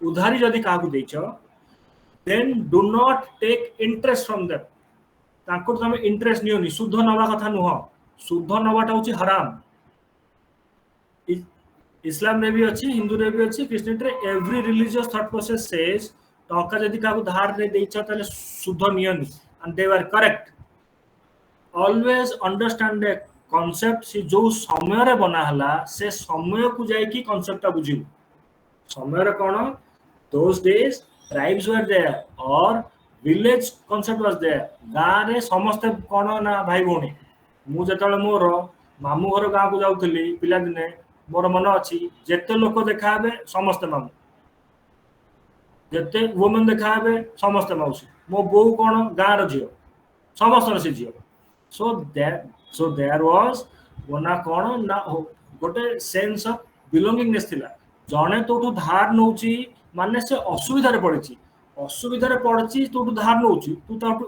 उधारी जदि काहाकू देइछ then do not take interest from them. ताको तमे इंटरेस्ट नियोनी शुद्ध नवा कथा नुह शुद्ध नवाटा होची हराम. इस्लाम रे भी अछि हिंदू रे भी अछि क्रिश्चियन रे every religious thought process says टंका जदि काहाकू धार रे देइछ ताले शुद्ध नियोनी and they were correct. always understand the concept से जो समय रे बना हला से समय को जाय कि concept टा बुझियो समय रे कोन those days tribes were there or village concept was there गाँ रे समस्त कोन ना भाई भौणी मु जेतले मोर मामू घर गाँ को जाउथली पिला दिने मोर मन अछि जेते लोक देखाबे समस्त मामू जेते वुमेन देखाबे समस्त मौसी मो बो कोन गाँ रो जियो समस्त से जियो so there was वना कोन ना गोटे सेंस ऑफ बिलोंगिंगनेस थिला जणे तोठू धार नउची माने से असुविधा रे पड़ची तोठू धार नउची तू तोठू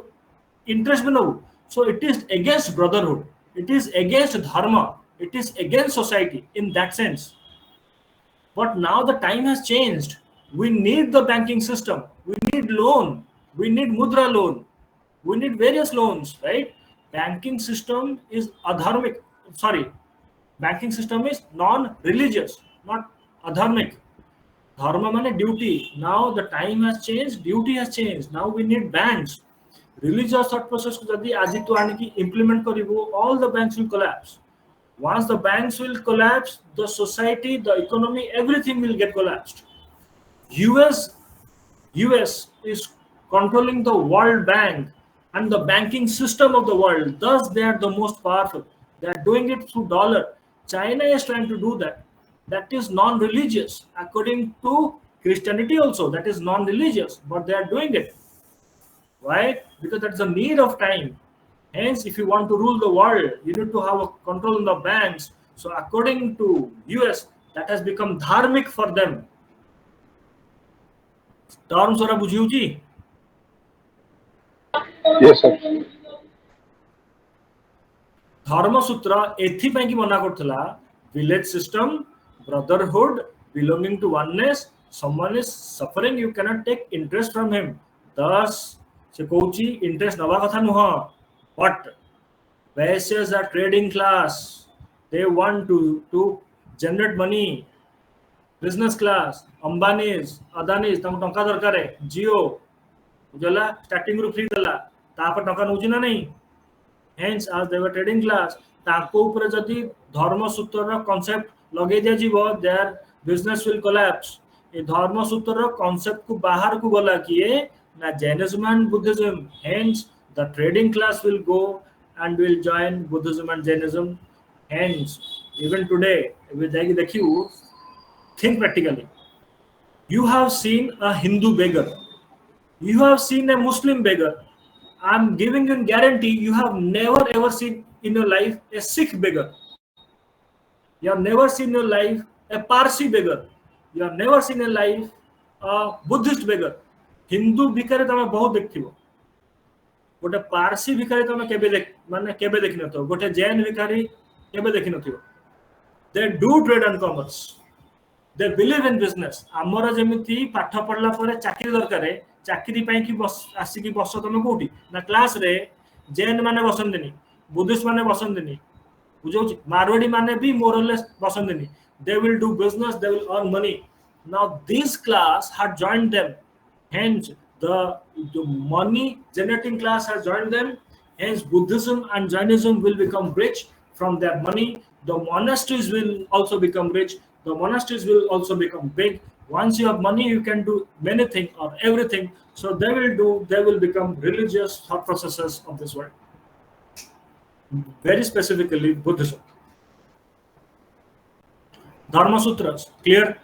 इंटरेस्ट भी नउ so it is against brotherhood, it is against dharma, it is against society in that sense. But now the time has changed. We need the banking system, we need loan, we need mudra loan, we need various loans, right? Banking system is adharmic, sorry, banking system is non-religious, not adharmic. Dharma mane duty. Now the time has changed, duty has changed. Now we need banks. Religious thought process को जदि आज तो आने की implement करिवो, all the banks will collapse. Once the banks will collapse, the society, the economy, everything will get collapsed. US is controlling the World Bank and the banking system of the world. Thus, they are the most powerful. They are doing it through dollar. China is trying to do that. That is non-religious. According to Christianity also, that is non-religious, but they are doing it. Why? Because that's the need of time. Hence, if you want to rule the world, you need to have a control on the banks. So according to US, that has become dharmic for them. Terms ora बुझियो जी? Yes, sir. धर्म सूत्र एथि ପାଇଁ କି ମନା करथला village system, brotherhood, belonging to oneness. Someone is suffering, you cannot take interest from him. Thus से कहूची interest नवा कथा नुह but Vaishyas are trading class, they want to generate money. Business class, Ambani's, Adani's, तम टंका दरकार है जियो बुझला starting रू फ्री दला तापर टंका नउची ना नहीं. Hence as they were trading class ताको ऊपर जदि धर्म सूत्र रो कांसेप्ट लगे दिया जीवो their business will collapse. ए धर्म सूत्र रो कांसेप्ट को बाहर को गला किए na Jainism and Buddhism. Hence the trading class will go and will join Buddhism and Jainism. Hence even today with देखियो think practically. You have seen a Hindu beggar, you have seen a Muslim beggar. I'm giving you a guarantee, you have never ever seen in your life a Sikh beggar. You have never seen in your life a Parsi beggar. You have never seen in life a Buddhist beggar. Hindu भिखारी तमे बहुत देखथिबो, गोटे पारसी भिखारी तमे केबे देख माने केबे देखि नथो, गोटे जैन भिखारी केबे देखि नथिबो. They do trade and commerce, they believe in business. हमर जेमिति पाठ पढला परे चाकरी दरकारे, चाकरी पई कि बस आसी कि बस तमे कोठी ना क्लास रे जैन माने बसंदिनी, बुद्धिस्ट माने बसंदिनी, बुझौछि मारवाड़ी माने भी मोरलेस बसंदिनी. They will do business, they will earn money. Now this class had joined them. Hence, the money generating class has joined them. Hence, Buddhism and Jainism will become rich from their money. The monasteries will also become rich. The monasteries will also become big. Once you have money, you can do many things or everything. So they will become religious thought processes of this world. Very specifically, Buddhism. Dharma Sutras, clear?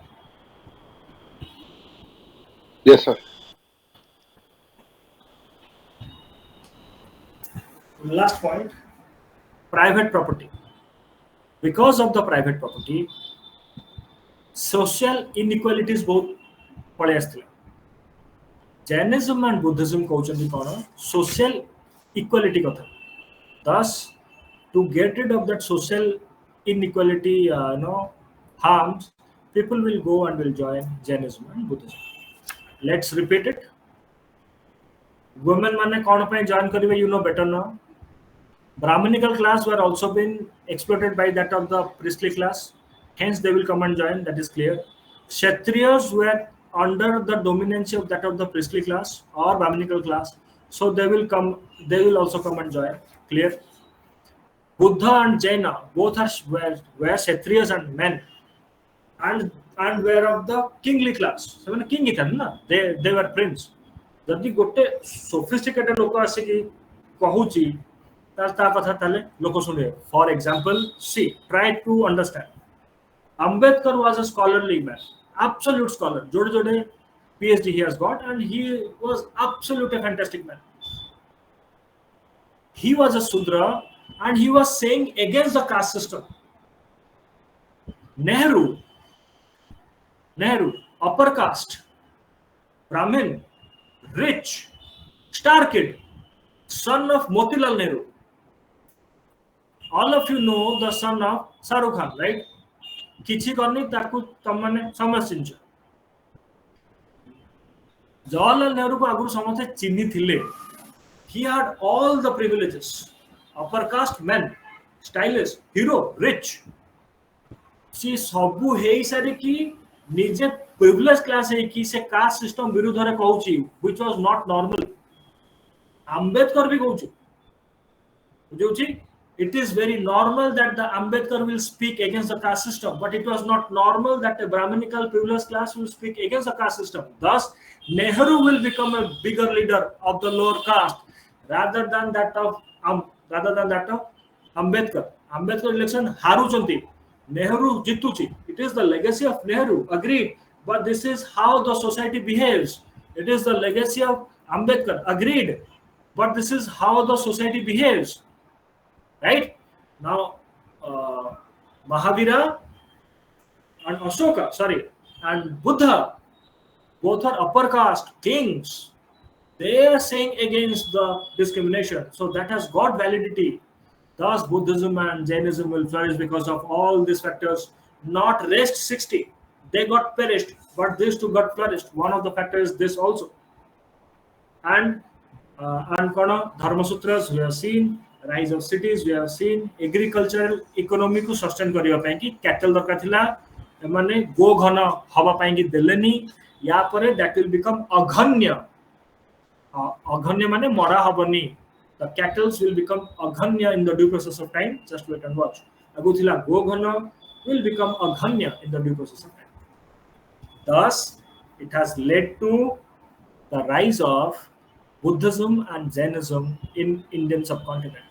Yes, sir. Last point, private property. Because of the private property, social inequalities both पड़े आसथिला. Jainism and Buddhism कहउछन्ती cone social equality कथा. Thus, to get rid of that social inequality, harms, people will go and will join Jainism and Buddhism. Let's repeat it. Women माने कौन पे join करिवे, you know better now. Brahminical class were also been exploited by that of the priestly class. Hence they will come and join, that is clear. Kshatriyas were under the dominance of that of the priestly class or Brahminical class. So they will also come and join, clear. Buddha and Jaina both were Kshatriyas and men, and were of the kingly class. So when king Ethan ना, they were prince. जदि गोटे sophisticated लोक आसिकी कहूची ता कथा ताले लोक सुने. For example, see, try to understand. Ambedkar was a scholarly man, absolute scholar. Jode PhD he has got, and he was absolutely a fantastic man. He was a Sudra, and he was saying against the caste system. Nehru, upper caste, Brahmin, rich, star kid, son of Motilal Nehru. All of you know the son of Shah Rukh Khan, right? किछि करनी ताकू तम माने समझ जवाहरलाल नेहरू को आगु समझे चिन्ही थिले. He had all the privileges. Upper caste man, stylish, hero, rich. सी सबु हेई सारी की निजे privileged class है कि से caste system विरुद्ध रे कहूची, which was not normal. Ambedkar भी कहूची बुझौची. It is very normal that the Ambedkar will speak against the caste system, but it was not normal that a Brahminical privileged class will speak against the caste system. Thus, Nehru will become a bigger leader of the lower caste rather than that of Ambedkar. Ambedkar election haruchanti, Nehru jituchi. It is the legacy of Nehru, agreed. But this is how the society behaves. It is the legacy of Ambedkar, agreed. But this is how the society behaves. Right now, Mahavira and Ashoka, and Buddha, both are upper caste kings. They are saying against the discrimination, so that has got validity. Thus, Buddhism and Jainism will flourish because of all these factors. Not rest 60, they got perished, but these two got flourished. One of the factors is this also. And Dharma Sutras we have seen. Rise of cities we have seen. Agricultural economy को sustain करिया पाएं कि cattle दरकार थिला माने गो घन हवा पाएं कि देलेनी या परे that will become अघन्य. अघन्य माने मरा हबनी. The cattle will become अघन्य in the due process of time. Just wait and watch. अगु थिला गो घन will become अघन्य in the due process of time. Thus, it has led to the rise of Buddhism and Jainism in Indian subcontinent.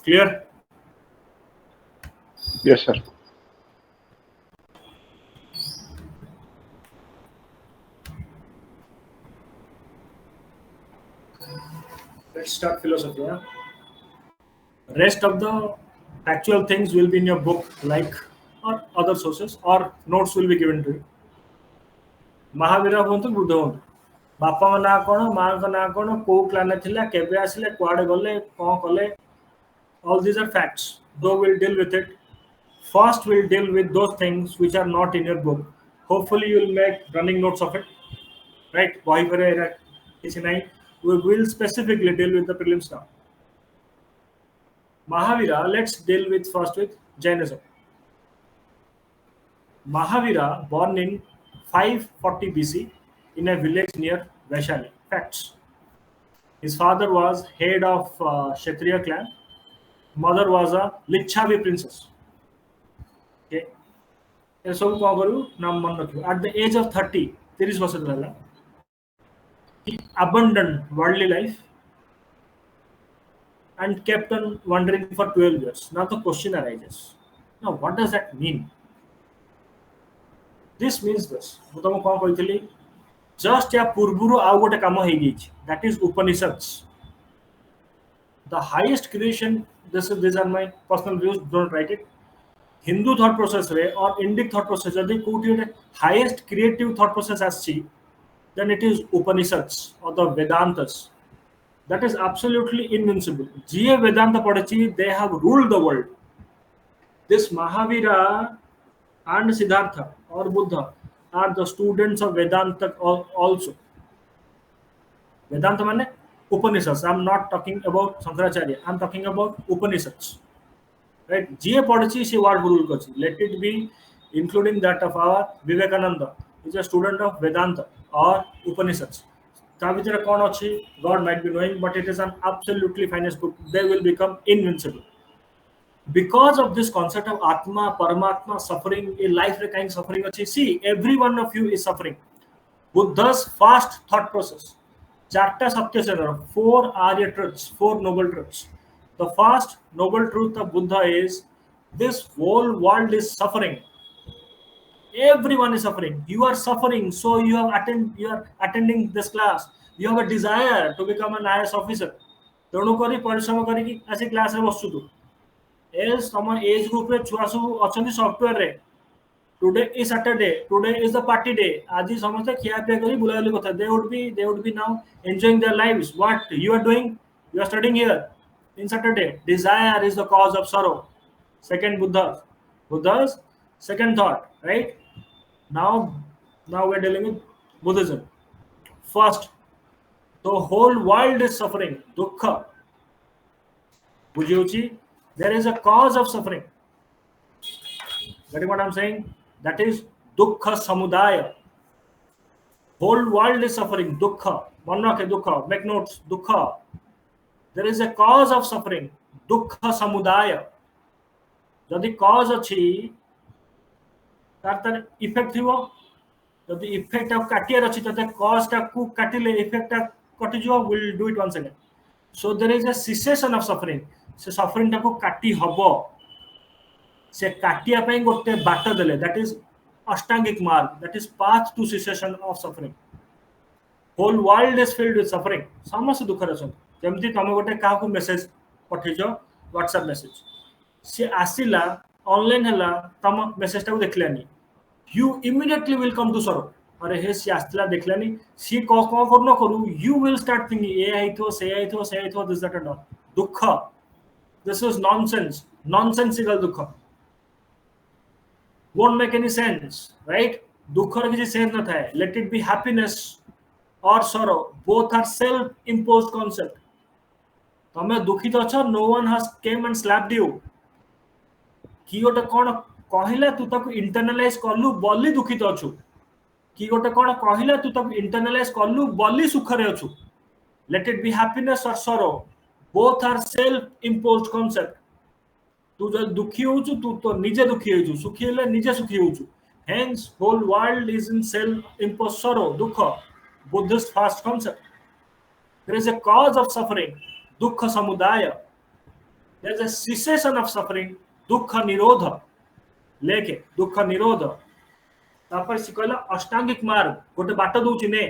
Clear? Yes, sir. Let's start philosophy. Yeah? Rest of the actual things will be in your book, like or other sources, or notes will be given to you. Mahavira हुंतु Buddha हुंतु बापा ना कोन मां का ना कोन को plan थिला केबे आसिले quad गले कोन कले. All these are facts. Though we'll deal with it. First, we'll deal with those things which are not in your book. Hopefully, you'll make running notes of it. Right? We will specifically deal with the prelims now. Mahavira, let's deal with first with Jainism. Mahavira, born in 540 BC in a village near Vaishali. Facts. His father was head of Kshatriya clan. Mother was a Lichavi princess. Okay. So at the age of 30, he abandoned worldly life and kept on wandering for 12 years. Now the question arises. Now what does that mean? This means this. Just a purburu agote kama hegi. That is Upanishads. The highest creation, these are my personal views, don't write it. Hindu thought process or Indic thought process, the highest creative thought process as she, then it is Upanishads or the Vedantas. That is absolutely invincible. GA Vedanta Padachi, they have ruled the world. This Mahavira and Siddhartha or Buddha are the students of Vedanta also. Vedanta means Upanishads. I am not talking about Shankaracharya. I am talking about Upanishads. Right? GA Padachi she what rule kachi. Let it be including that of our Vivekananda. He is a student of Vedanta or Upanishads. ता भितर कौन अच्छी God might be knowing, but it is an absolutely finest book. They will become invincible because of this concept of Atma, Paramatma, suffering. A life re kind suffering अच्छी. See, every one of you is suffering. Buddha's fast thought process. Chatta Satyasara, 4 Arya truths, 4 noble truths. The first noble truth of Buddha is this whole world is suffering. Everyone is suffering. You are suffering, so you are attending this class. You have a desire to become an IAS officer. तेणु करी परिश्रम करी आसी class रे बसु तू as तम age group रे छुआ सब अछंती सॉफ्टवेयर रे today is Saturday today is the party day आज समस्त खिया पिया करी बुलाबुली करता they would be now enjoying their lives what you are doing you are studying here in Saturday desire is the cause of sorrow second Buddha's second thought right now we are dealing with Buddhism first the whole world is suffering dukkha bujhiuchi there is a cause of suffering that is what I'm saying that is dukkha samudaya whole world is suffering dukkha manake dukkha make notes dukkha there is a cause of suffering dukkha samudaya जदि cause अच्छी तार effect थी जदि effect काटियार अच्छी तो cause टा को काटिले effect टा कटि जो will do it once again so there is a cessation of suffering से सफरिंग टा को काटी हबो से काटिया पई गोटे बाट देले that is ashtangik marg that is path to cessation of suffering whole world is filled with suffering समस्त दुख रछन जेमति तमे गोटे का को मैसेज पठेजो व्हाट्सएप मैसेज से आसिला ऑनलाइन हला तम मेसेज टा देखलानी you immediately will come to sorrow अरे हे से आसिला देखलानी सी को करू न करू यू विल स्टार्ट थिंकिंग ए आइथो से आइथो दिस दैट एंड ऑल दुख दिस इज नॉनसेंसिकल दुख won't make any sense right दुख रे किसी सेंस न थाए late it be happiness or sorrow both are self imposed concept तमे दुखित अछ no one has came and slapped you कि गोटे कौन कहला तू ताको इंटरनलाइज करलु बोली दुखित अछु कि गोटे कौन कहला तू ताको इंटरनलाइज करलु बोली सुख रे अछु let it be happiness or sorrow both are self imposed concept तू जो दुखी होछु तू तो निजे दुखी होछु सुखी हेले निजे सुखी होछु hence whole world is in self imposed sorrow dukkha Buddhist first concept there is a cause of suffering dukkha samudaya there is a cessation of suffering dukkha nirodha लेके दुख निरोध तापर से कहला अष्टांगिक मार्ग गोटे बाट दउछि ने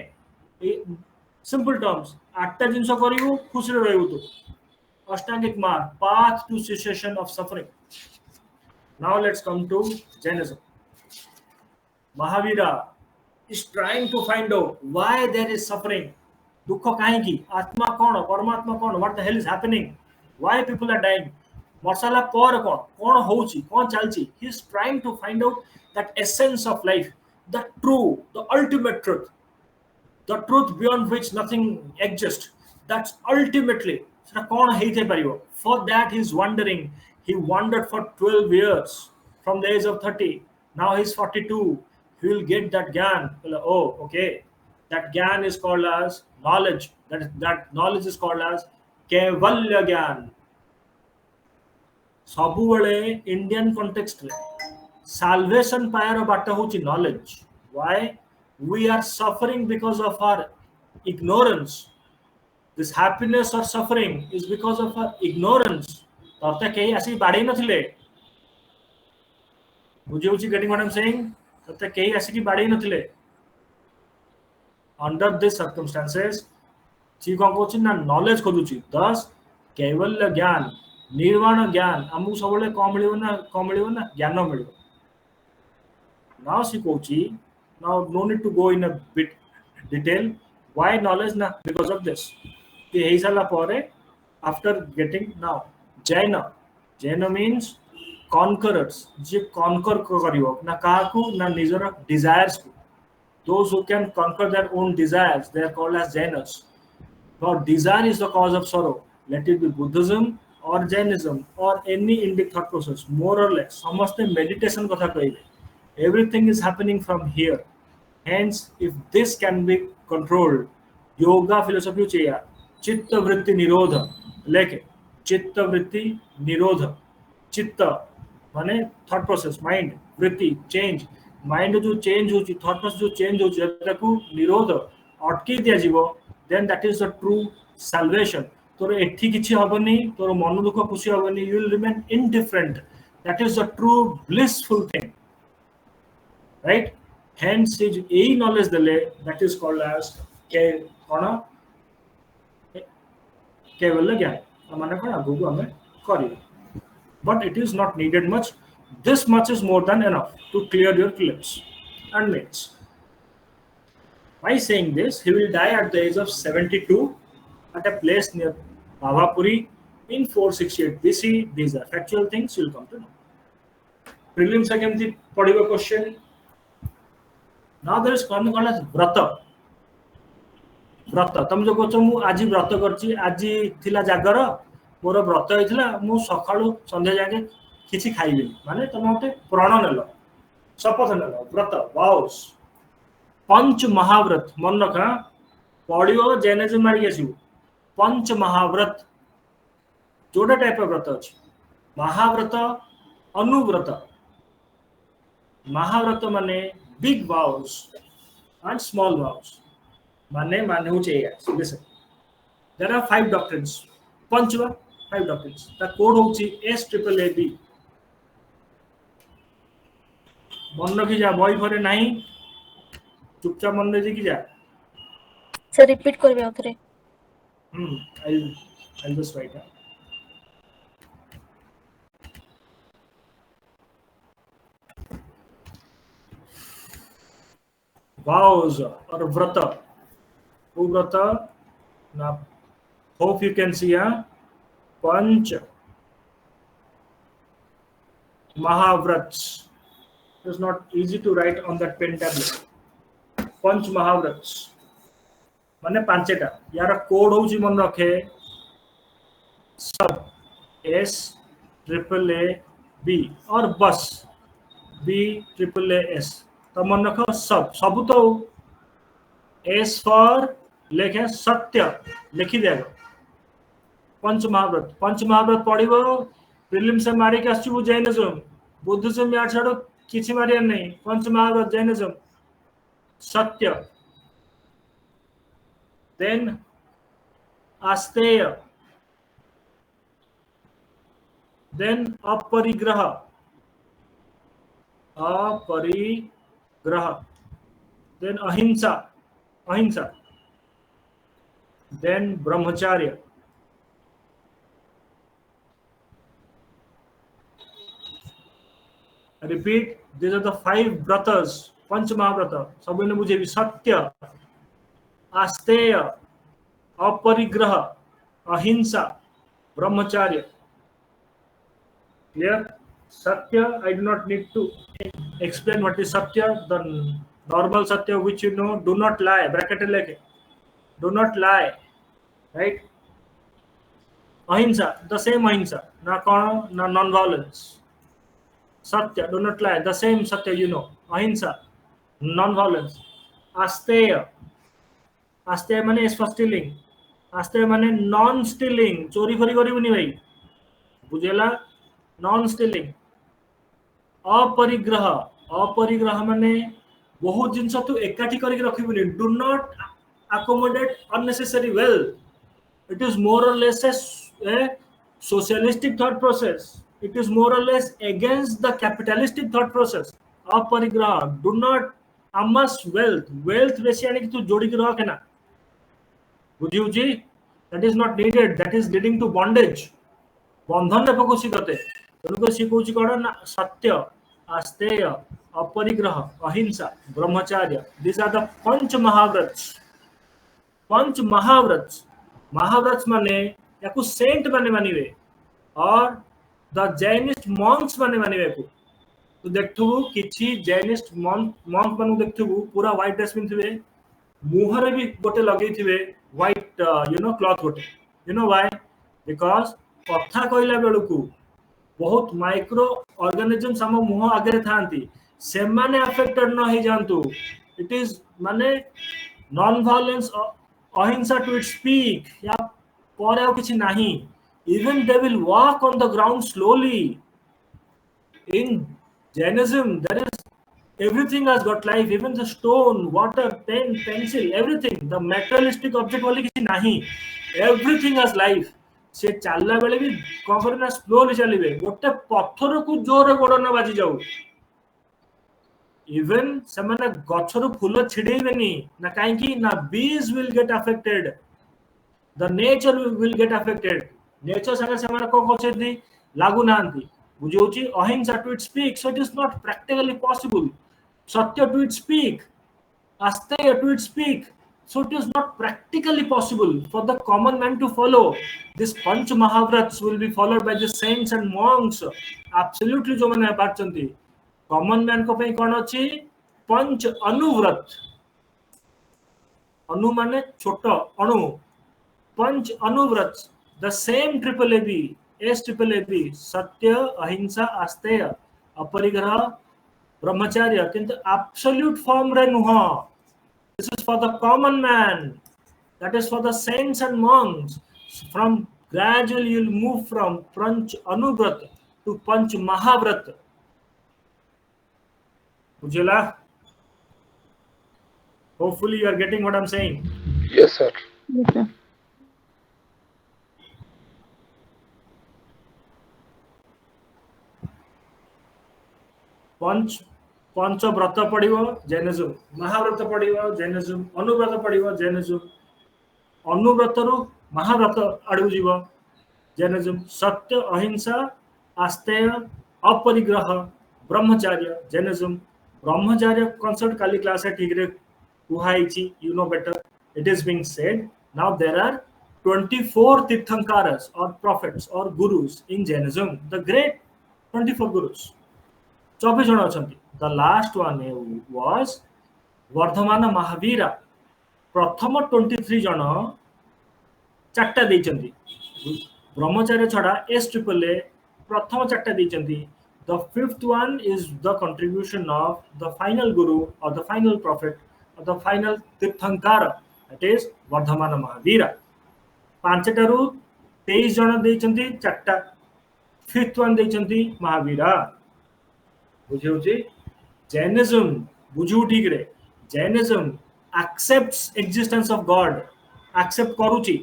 सिंपल टर्म्स आठटा जिंस करिवु खुश रे रहउ तो अष्टांगिक मार्ग path to cessation of suffering now let's come to Jainism Mahavira is trying to find out why there is suffering दुख काहे की आत्मा कौन परमात्मा कौन what the hell is happening why people are dying मरसाला पर कौन होची कौन चलची he is trying to find out that essence of life the true the ultimate truth beyond which nothing exists that's ultimately सेटा कौन हेइते परिबो for that he is wondering he wandered for 12 years from the age of 30 now he is 42 he will get that gyan oh okay that gyan is called as knowledge that knowledge is called as kevalya gyan सबुबले Indian context रे salvation पायर बाट होची knowledge why we are suffering because of our ignorance this happiness और suffering is because of our ignorance तते केही आसी बाडै नथिले बुझिउची getting what I am saying तते केही आसी की बाडै नथिले अंडर दिस सर्कमस्टेंसेस ची कोन कोची ना नॉलेज खोजुची दस कैवल्य ज्ञान निर्वाण ज्ञान हमू सबले कम मिलियो ना ज्ञान मिलियो नाउ सी कोची now no need to go in a bit detail why knowledge ना बिकॉज़ ऑफ दिस कि हेई साला परे after getting now Jain means conquerors जे कॉन्कर करियो ना काकू ना निजर डिजायर्स को those who can conquer their own desires they are called as Jainas for desire is the cause of sorrow let it be Buddhism or Jainism or any Indic thought process more or less samaste meditation kotha kahibe everything is happening from here hence if this can be controlled yoga philosophy चेया चित्त वृत्ति निरोध लेके चित्त वृत्ति निरोध चित्त माने थॉट प्रोसेस माइंड वृत्ति चेंज माइंड जो चेंज होची थॉट प्रोसेस जो चेंज होची ताकू निरोध अटकी दिया जीवो then that is the true salvation तोर एठी किछि हबनी तोर मन दुख खुशी हबनी you will remain indifferent that is the true blissful thing right hence is a knowledge dele that is called as ke kona केवल ज्ञान माने कौन आगु को हमें करी but it is not needed much this much is more than enough to clear your clips and myths by saying this he will die at the age of 72 at a place near Bhavapuri in 468 BC these are factual things you will come to know prelims again the padiba question now there is one called as vrata व्रत तुम जो कह मु आज व्रत करची आज थिला जागर मोर व्रत होइथिला मु सकाळू संध्या जाके किछि खाइबेनी माने तुम मते प्रण नेलो शपथ नेलो व्रत वाउस पंच महाव्रत मन रखा पडियो जैनिज्म मारी आसीबो पंच महाव्रत जोडा टाइप ऑफ व्रत अछि महाव्रत अनुव्रत महाव्रत माने big vows and small vows माने माने हो चाहिए listen there are 5 doctrines पंचवा 5 doctrines ता कोड होची SAAB मन रखी जा बॉय फरे नहीं चुपचाप मन रे की जा सर रिपीट करबे आउथरे I'll just write it vows or vrata Uvrata, now hope you can see Panch Mahavrats. It's not easy to write on that pen tablet. Panch Mahavrats. माने पांचेटा यार कोड होची मन रखे सब SAAB और बस BAAS तो मन रखो सब तो S for लेखे सत्य लिखी देगा पंच महाव्रत पढ़िबो प्रीलिम से मारी के आछू जैनिज्म बुद्धिज्म या छाड़ो किछि मारिया नहीं पंच महाव्रत जैनिज्म सत्य देन आस्तेय देन अपरिग्रह देन अहिंसा then brahmacharya I repeat these are the 5 vratas panch mahavrata सब ने मुझे भी सत्य आस्तेय अपरिग्रह अहिंसा brahmacharya clear satya I do not need to explain what is satya the normal satya which you know do not lie bracket leke do not lie right ahimsa the same ahimsa na kon na non violence satya do not lie the same satya you know ahimsa non violence asteya mane is for stealing asteya mane non stealing चोरी फरी करबनी भाई बुझेला non stealing अपरिग्रह माने बहुत जिंस तू एकाठी करके रखिबनी do not accommodate unnecessary wealth it is more or less a socialistic thought process it is more or less against the capitalistic thought process अपरिग्रह do not amass wealth बेसी आनी कि तू जोड़ी के रख ना बुझिउ जी that is not needed that is leading to bondage बंधन रे पकोसी करते तनको सिखौची कोन ना सत्य आस्तेय अपरिग्रह अहिंसा ब्रह्मचर्य these are the पंच महाव्रत माने याकू सेंट माने मानिवे और द जैनिस्ट मॉन्क्स माने मानिवे को तो देखथु किछि जैनिस्ट मॉन्क मानु देखथु पूरा व्हाइट ड्रेस पिनथिबे मुहरे भी गोटे लगै थिबे व्हाइट यू नो क्लॉथ गोटे यू नो व्हाई बिकॉज़ कथा कहला बेलकू बहुत माइक्रो ऑर्गेनिजम्स हम मुह आगे थांती से माने अफेक्टेड न हो जानतु इट इज माने non violence ahimsa to its peak. या पर ଆଉ କିଛି ନାହିଁ. Even they will walk on the ground slowly. In Jainism, there is everything has got life, even the stone, water, pen, pencil, everything. The materialistic object बोली କିଛି ନାହିଁ. Everything has life. से ଚାଲିଲା ବେଳେ ବି କଣ କରିବେ ନା ସ୍ଲୋଲି ଚାଲିବେ. ଗୋଟେ ପଥରକୁ ଜୋରରେ ଗୋଡ଼ ନ ବାଜି ଯାଉ. Even ସେମାନେ ଗଛରୁ ଫୁଲ ଛିଡେଇବେନି ନା କାହିଁକି ନା bees will get affected. The nature will get affected. Nature ସାଙ୍ଗେ ସେମାନେ କଣ କରୁଛନ୍ତି ଲାଗୁ ନାହାନ୍ତି. ବୁଝଉଛି ahimsa to its peak, so it is not practically possible. Satya to its peak, asteya to its peak, so it is not practically possible for the common man to follow. This Panch Mahavrats will be followed by the saints and monks. Absolutely जो मैंने पार्चंती common man को पे कौन अच्छी पंच अनुव्रत. अनु माने छोटा अणु. पंच Anuvrat, the same triple AB, S triple AB, Satya, Ahimsa, Asteya, Aparigraha, Brahmacharya, किंतु absolute form रे नुहा. This is for the common man. That is for the saints and monks. From gradually you will move from Panch Anuvrat to Panch Mahavrat. Ujjwala? Hopefully you are getting what I'm saying. Yes, sir. Yes, sir. पंच व्रत पड़िबो Jainism, महाव्रत पड़िबो Jainism, अनुव्रत पड़िबो Jainism, अनुव्रत रु महाव्रत आडू जीव जैनिज्म, सत्य, अहिंसा, आस्तेय, अपरिग्रह, ब्रह्मचर्य जैनिज्म. ब्रह्मचर्य कॉन्सेप्ट काली क्लास है ठीक रे कुहाइची, you know better. It is being said now there are 24 tirthankaras or prophets or gurus in Jainism. The great 24 gurus. 24 जन अछंती. The last one was Gautama Mahavira. प्रथम 23 जन चारटा देइचंती. ब्रह्मचर्य छडा S triple A प्रथम चारटा देइचंती. The fifth one is the contribution of the final guru or the final prophet or the final tirthankara, that is Gautama Mahavira. पांचटारू 23 जन देइचंती चारटा. Fifth one देइचंती महावीरा. बुझिउची जैनिज्म बुझू ठीक रे. Jainism accepts existence of God, accept करूची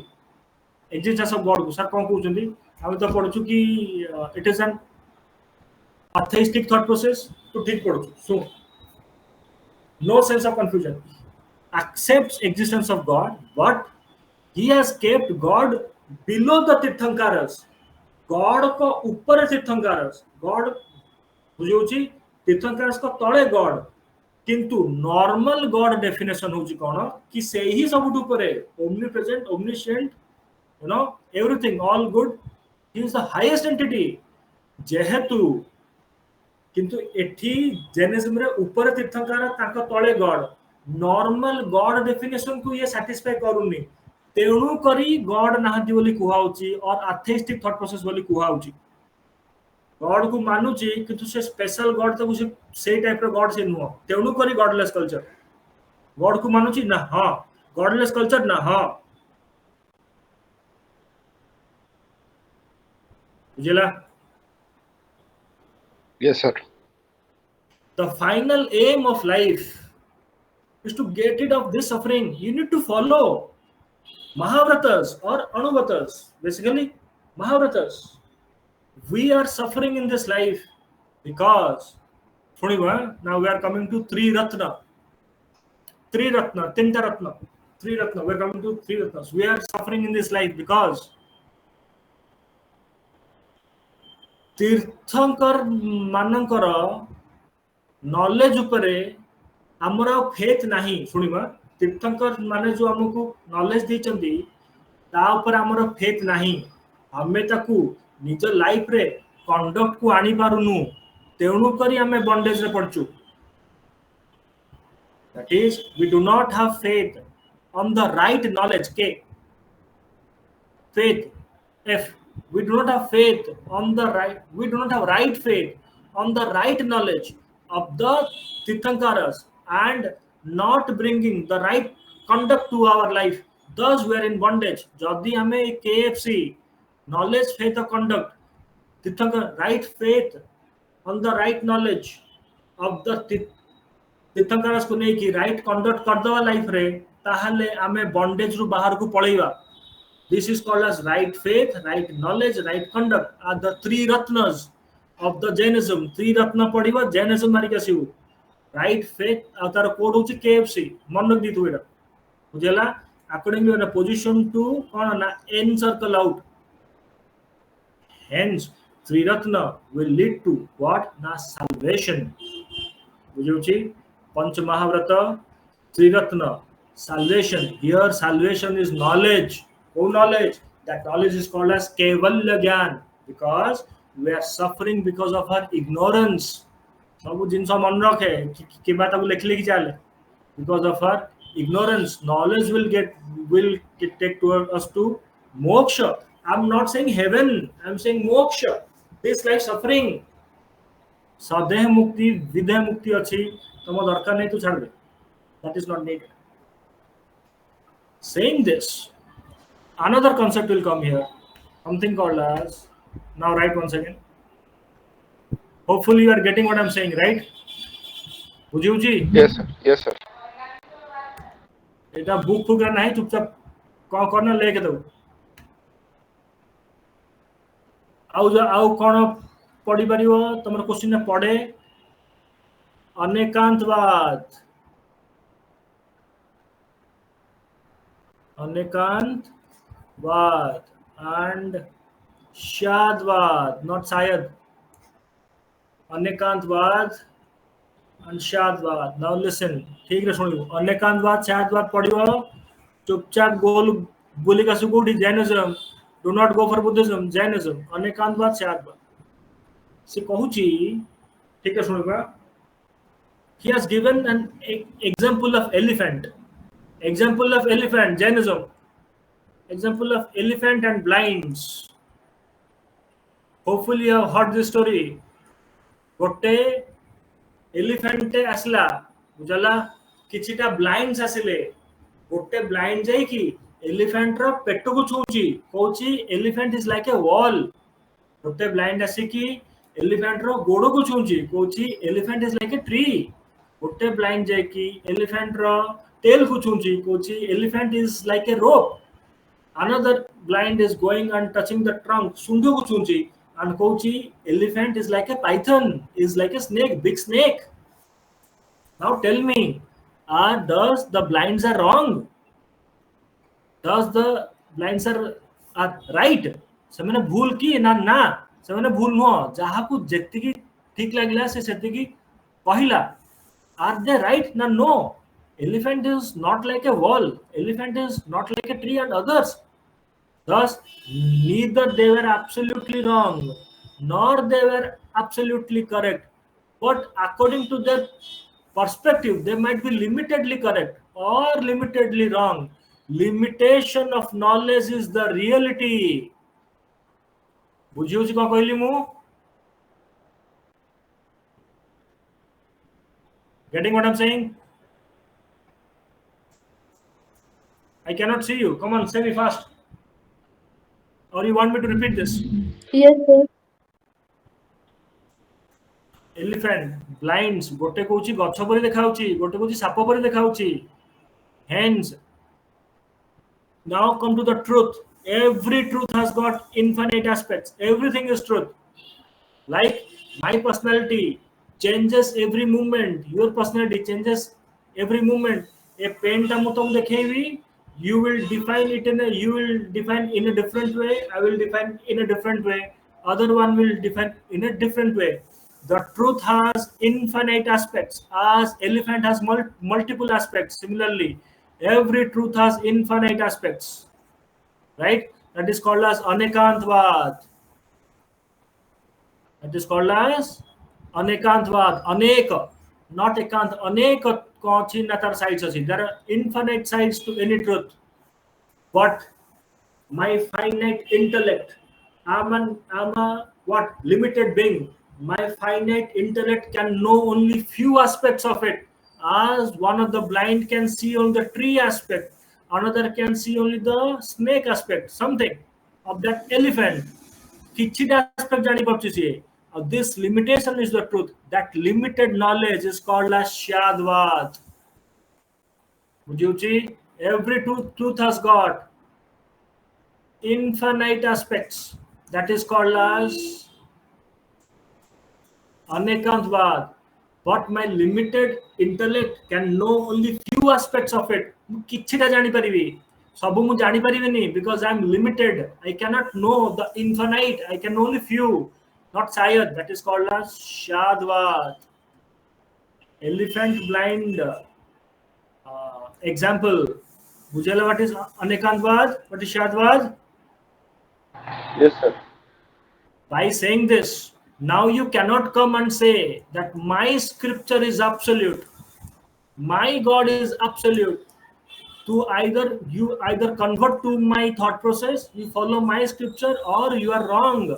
existence of God. सर कौन कहउचंती हम तो पढछु कि it is an atheistic thought process. तो ठीक पढछु. So no sense of confusion. Accepts existence of God, but he has kept God below the tirthankaras. God को ऊपर तीर्थंकरस. God बुझौची तीर्थंकरस को तळे गॉड. किंतु नॉर्मल गॉड डेफिनेशन होची कोन कि से ही सबुट ऊपर है. Omnipresent, omniscient, you know everything, all good. He is the highest entity. जेहेतु किंतु एठी जैनिज्म रे ऊपर तीर्थंकर तांको तळे गॉड. नॉर्मल गॉड डेफिनेशन को ये सैटिस्फाई करूनी. तेणु करी गॉड नाहंती बोली कुहाउची और एथेइस्टिक थॉट प्रोसेस बोली कुहाउची. गॉड को मानुची किंतु से स्पेशल गॉड तो से टाइप रो गॉड से नुह. तेणु करी गॉडलेस कल्चर. गॉड को मानुची ना हां, गॉडलेस कल्चर ना हां. बुझला? Yes, sir. The final aim of life is to get rid of this suffering. You need to follow Mahavratas or Anuvratas. Basically, Mahavratas. We are suffering in this life because now we are coming to three ratna, tinta ratna. We are coming to three ratnas. We are suffering in this life because तीर्थंकर मानकर knowledge उपरे हमरा faith नाही. सुनिबा तीर्थंकर माने जो हमको knowledge देचंदी ता ऊपर हमरा फेथ नाही. हमें ताकू निज लाइफ रे कंडक्ट को आनी पारुनु. तेणु करी हमें बॉन्डेज रे पड़चू. That is, we do not have faith on the right knowledge. K. Faith. F. We do not have faith on the right. We do not have right faith on the right knowledge of the Tirthankaras and not bringing the right conduct to our life. thus we are in bondage. जदि हमें KFC knowledge faith or conduct तीर्थंकर right faith on the right knowledge of the तीर्थंकर को नहीं कि right conduct कर दवा life रे ताहले हमें bondage रु बाहर को पड़ेगा. This is called as right faith, right knowledge, right conduct are the three ratnas of the Jainism. Three ratna पढ़िबा Jainism Maric आसीबु. Right faith आ तार कोड होची KFC मन रख दिथु एटा बुझला. According to the position to कौन ना n circle out. Hence three ratna will lead to what na salvation. बुझुची punch महाव्रत three ratna salvation. Here salvation is knowledge. Oh, knowledge. That knowledge is called as kevalya gyan because we are suffering because of our ignorance. सब जिनस मन रखे कि बात को लिख लिखी चले because of our ignorance. Knowledge will take toward us to moksha. I'm not saying heaven, I'm saying moksha. This life suffering सदेह मुक्ति विदेह मुक्ति अच्छी तुम दरकार नहीं तो छाड़ दे. That is not needed. Saying this, another concept will come here, something called as, now write once again. Hopefully you are getting what I'm saying, right? Bujiu ji? Yes sir, yes sir. Etah book फुक नहीं चुपचाप कौन करना लेके दो. आउ कौन पढ़ी परियो तुम क्वेश्चन ने पढ़े अनेकांतवाद. अनेकांतवाद and शादवाद, not शायद. अनेकांतवाद and शादवाद. Now listen, ठीक रे सुनियो. अनेकांतवाद शादवाद पढ़ियो चुपचाप गोल बोली का सुगुडी Jainism. Do not go for Buddhism, Jainism. Anekantavada Syadvada से कहूची ठीक है सुनियो. He has given an example of elephant. Example of elephant, Jainism. Example of elephant and blinds. Hopefully you have heard this story. गोटे एलिफेंट आसला बुझला किछिटा ब्लाइंड्स आसिले. गोटे blind जाई कि एलिफेंट रो पेट को छूची कहूची elephant is like a wall. गोटे ब्लाइंड आसी कि एलिफेंट रो गोड़ को छूची कहूची elephant is like a tree. गोटे ब्लाइंड जाई कि एलिफेंट रो टेल को छूची कहूची elephant is like a rope. Another blind is going and touching the trunk sundu ko chunchi and कहूची elephant is like a python, is like a snake, big snake. Now tell me, does the blinds are wrong? Does the blinds are right? सेमने भूल की ना सेमने भूल no जहा को जेति की ठीक लागला से सेति की पहिला. Are they right? No. Elephant is not like a wall. Elephant is not like a tree and others. Thus, neither they were absolutely wrong, nor they were absolutely correct. But according to their perspective, they might be limitedly correct or limitedly wrong. Limitation of knowledge is the reality. बुझियो जी को कहली मु? Getting what I'm saying? I cannot see you. Come on, say me fast. Or you want me to repeat this? Yes, sir. Elephant, blinds, गोटे कहूची गच्छ परि देखाउची, गोटे कहूची shop परि देखाउची. Hence, now come to the truth. Every truth has got infinite aspects. Everything is truth. Like my personality changes every moment. Your personality changes every moment. A pen ta mu tum dekhevi. You will define it in a different way. I will define in a different way. Other one will define in a different way. The truth has infinite aspects, as elephant has multiple aspects. Similarly, every truth has infinite aspects. Right? That is called as anekantvad. That is called as anekantvad. Aneka, not ekant. Aneka sides. There are infinite sides to any truth. But my finite intellect, I'm a what limited being. My finite intellect can know only few aspects of it. As one of the blind can see on the tree aspect, another can see only the snake aspect, something of that elephant. Kichita aspect jani parchi siye. This limitation is the truth. That limited knowledge is called as Shadvad. Bujuchi, every truth has got infinite aspects. That is called as Anekantvad. But my limited intellect can know only few aspects of it. Kichita jani paribi. Sabu mu jani paribini because I am limited. I cannot know the infinite. I can know only few. Not Sayad. That is called as Shadvad. Elephant blind example. Bujala, what is Anekantvad? What is Shadvad? Yes, sir. By saying this, now you cannot come and say that my scripture is absolute, my God is absolute. To you either convert to my thought process, you follow my scripture, or you are wrong.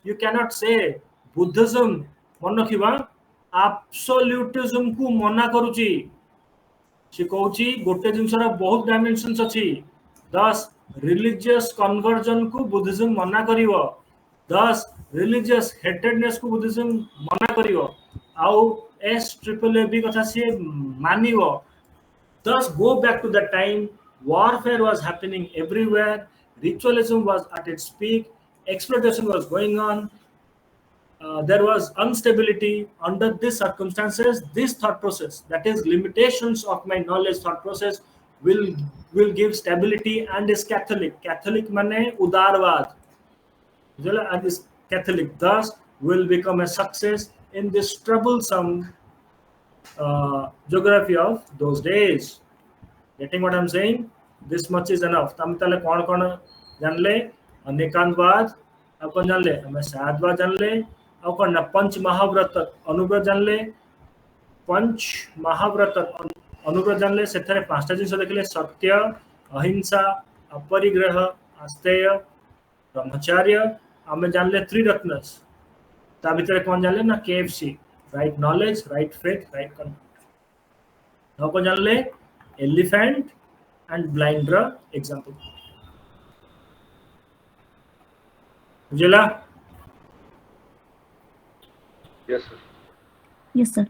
You cannot say Buddhism मन रखिबा absolutism को मना करूची. से कहूची गोटे जिनसर बहुत dimensions अछि. Thus religious conversion को Buddhism मना करिवो. Thus religious hatredness को बुद्धिज्म मना करिवो. आउ SAAB कथा से मानिवो. Thus go back to the time warfare was happening everywhere, ritualism was at its peak, exploitation was going on, there was instability. Under these circumstances, this thought process, that is limitations of my knowledge thought process, will give stability and is Catholic. Catholic mane udarvad. And is Catholic, thus will become a success in this troublesome geography of those days. Getting what I'm saying? This much is enough. तम तले कौन जान ले अनेकांतवाद अपन जान ले हमें साधवाद जान ले और कौन पंच महाव्रत अनुव्रत जान ले पंच महाव्रत अनुव्रत जान ले सेथरे पांचटा जिंस देखले सत्य अहिंसा अपरिग्रह आस्तेय ब्रह्मचर्य हमें जान ले त्रिरत्नस ता भीतर कौन जान ले ना KFC right knowledge right faith right conduct और कौन जान ले elephant and blinder example. Ujala? Yes, sir. Yes, sir.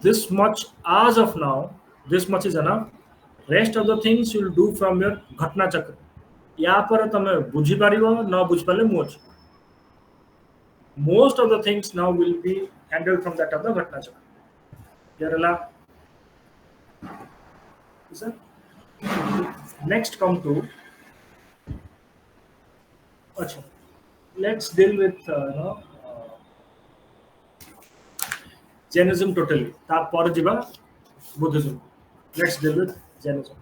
This much as of now, this much is enough. Rest of the things you will do from your Ghatna Chakra. यहाँ पर तमें बुझी पारिबो ना बुझ पाले मोच. Most of the things now will be handled from that of the Ghatna Chakra. Kerala. Sir. Next come to. Achha. Let's deal with Jainism totally. Tap par jiba Buddhism. Let's deal with Jainism.